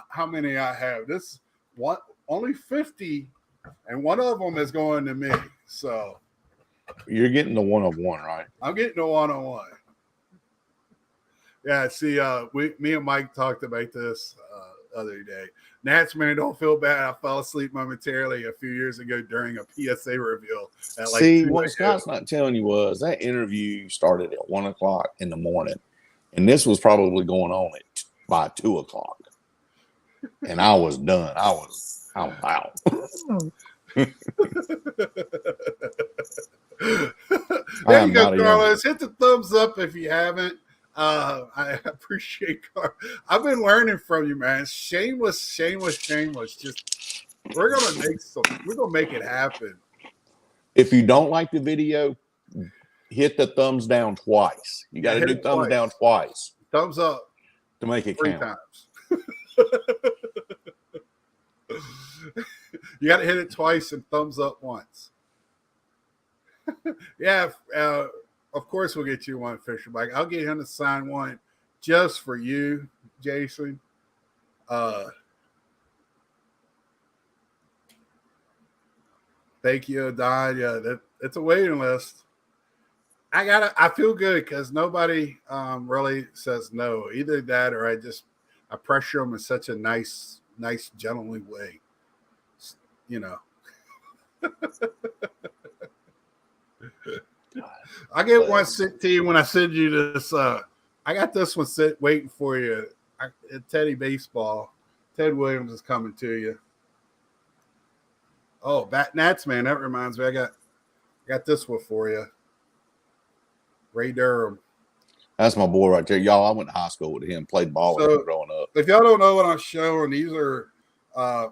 how many I have. This one only 50, and one of them is going to me. So
you're getting the 1-on-1, right?
I'm getting the 1-on-1. Yeah, see, me and Mike talked about this other day. Natsman, don't feel bad. I fell asleep momentarily a few years ago during a PSA reveal.
See, what Scott's not telling you was that interview started at 1:00 in the morning, and this was probably going on by 2:00, and I was done. I was out.
There you go, Carlos. Hit the thumbs up if you haven't. I appreciate I've been learning from you, man. Shameless. Just we're gonna make it happen.
If you don't like the video, hit the thumbs down twice. You got to do thumbs down twice.
Thumbs up
to make it
3
count.
times. You got to hit it twice and thumbs up once. Yeah. Of course, we'll get you one, Fisher Mike. I'll get him to sign one just for you, Jason. Thank you, Don. Yeah, it's a waiting list. I feel good because nobody really says no. Either that or I pressure them in such a nice, gentlemanly way. I get one sent to you when I send you this. I got this one waiting for you. Teddy Baseball. Ted Williams is coming to you. Oh, Nats, man. That reminds me. I got this one for you. Ray Durham.
That's my boy right there. Y'all, I went to high school with him, played ball with him growing up.
If y'all don't know what I'm showing, these are I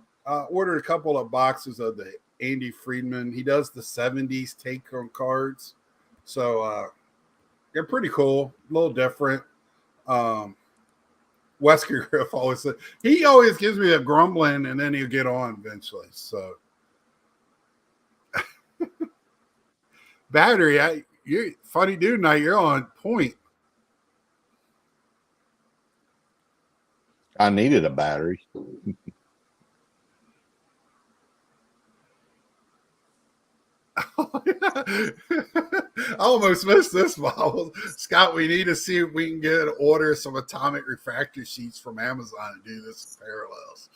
ordered a couple of boxes of the Andy Friedman. He does the 70s take on cards. So They're pretty cool, a little different. Wesker Griff always said he always gives me a grumbling, and then he'll get on eventually. So, battery, you're funny dude. Now you're on point.
I needed a battery.
I almost missed this, Bob. Scott, we need to see if we can order some atomic refractor sheets from Amazon and do this in parallels.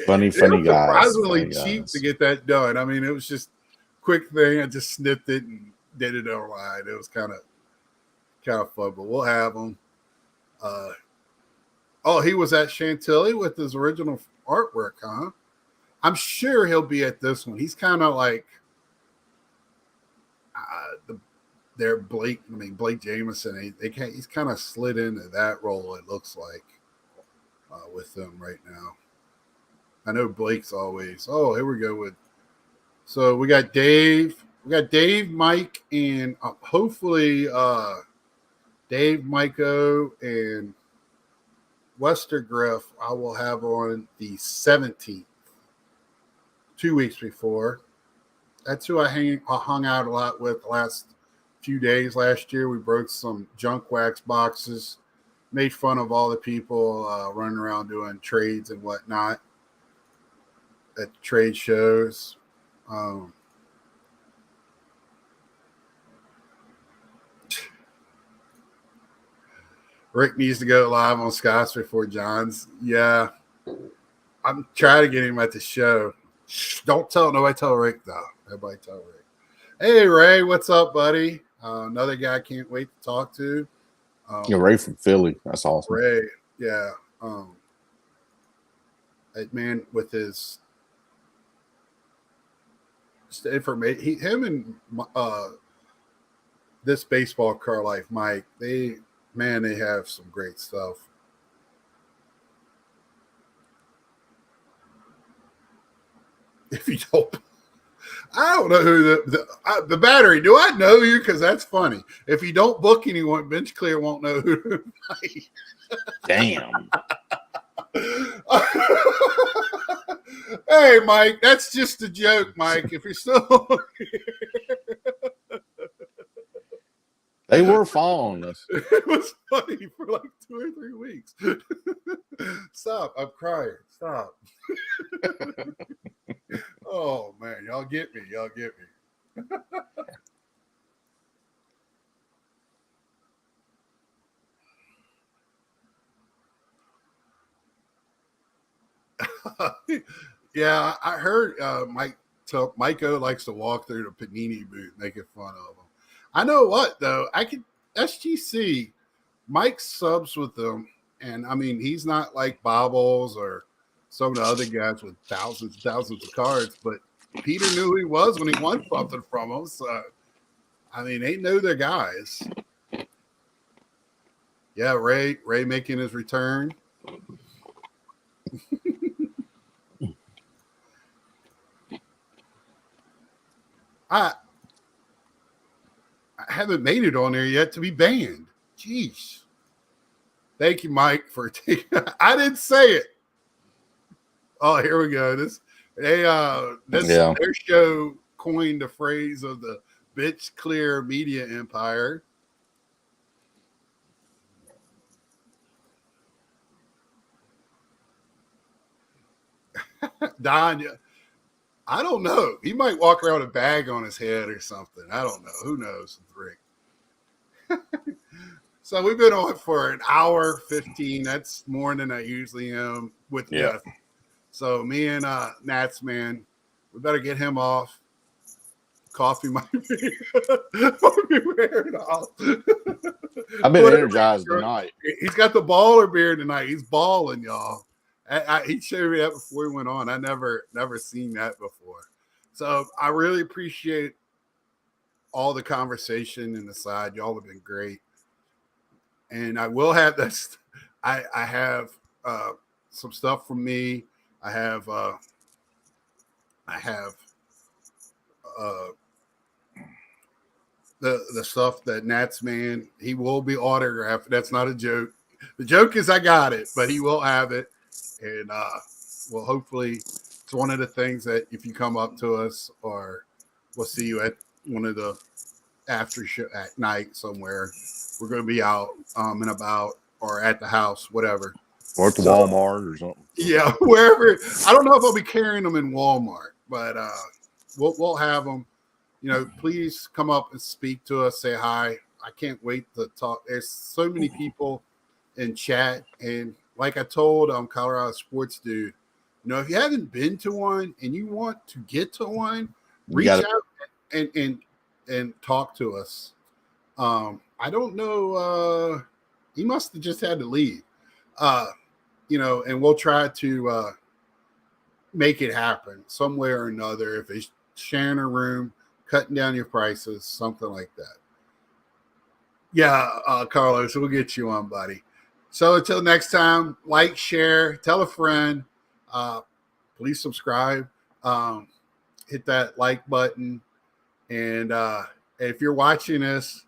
Funny guys.
Surprisingly cheap to get that done. I mean, it was just a quick thing. I just snipped it and did it online. It was kind of fun, but we'll have them. He was at Chantilly with his original artwork, huh? I'm sure he'll be at this one. He's kind of like Blake Jameson. He's kind of slid into that role. It looks like with them right now. I know Blake's always. Oh, here we go So we got Dave. We got Dave, Mike, and hopefully Dave, Miko, and Wester Griff I will have on the 17th, 2 weeks before. That's who I hung out a lot with the last few days last year. We broke some junk wax boxes, made fun of all the people running around doing trades and whatnot at trade shows. Rick needs to go live on Scott's before John's. Yeah. I'm trying to get him at the show. Don't tell nobody. Tell Rick though. Everybody tell Rick. Hey Ray, what's up, buddy? Another guy I can't wait to talk to.
Ray from Philly. That's awesome.
Ray, yeah. That man with his information, him and this baseball car life, Mike. They have some great stuff. If you don't, I don't know who the battery. Do I know you? Because that's funny. If you don't book anyone, Bench Clear won't know who to fight.
Damn.
Hey, Mike, that's just a joke, Mike. If you're still
they were following us.
It was funny for like 2 or 3 weeks. Stop. I'm crying. Stop. Oh, man. Y'all get me. Yeah, I heard Miko likes to walk through the Panini booth making fun of him. I know what, though. SGC, Mike subs with them, and I mean, he's not like Bobbles or some of the other guys with thousands and thousands of cards, but Peter knew who he was when he won something from him. So, I mean, they know their guys. Yeah, Ray making his return. I haven't made it on there yet to be banned. Jeez. Thank you, Mike, for taking. I didn't say it. Oh, here we go. Their show coined the phrase of the Bitch Clear media empire. Don, I don't know. He might walk around with a bag on his head or something. I don't know. Who knows? Rick. So we've been on for an hour 15. That's more than I usually am with Jeff. So me and Nats, man, we better get him off. Coffee might be wearing off.
I've been energized tonight.
He's got the baller beard tonight. He's balling, y'all. He showed me that before we went on. I never seen that before. So I really appreciate all the conversation and the side. Y'all have been great. And I will have this. I have some stuff from me. I have the stuff that Nats man, he will be autographed. That's not a joke. The joke is I got it, but he will have it. And well, hopefully it's one of the things that if you come up to us, or we'll see you at one of the after show at night somewhere. We're going to be out and about, or at the house, whatever.
Or at the Walmart or something.
Yeah, wherever. I don't know if I'll be carrying them in Walmart, but we'll have them. You know, please come up and speak to us. Say hi. I can't wait to talk. There's so many people in chat, and like I told Colorado Sports Dude, you know, if you haven't been to one and you want to get to one, reach out and talk to us. I don't know. He must have just had to leave. You know, and we'll try to make it happen some way or another. If it's sharing a room, cutting down your prices, something like that. Yeah, Carlos, we'll get you on, buddy. So until next time, like, share, tell a friend. Please subscribe. Hit that like button. And if you're watching this,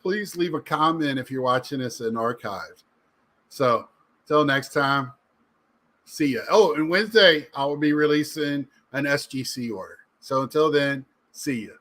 please leave a comment if you're watching this in archives. So till next time, see ya. Oh, and Wednesday, I will be releasing an SGC order. So until then, see ya.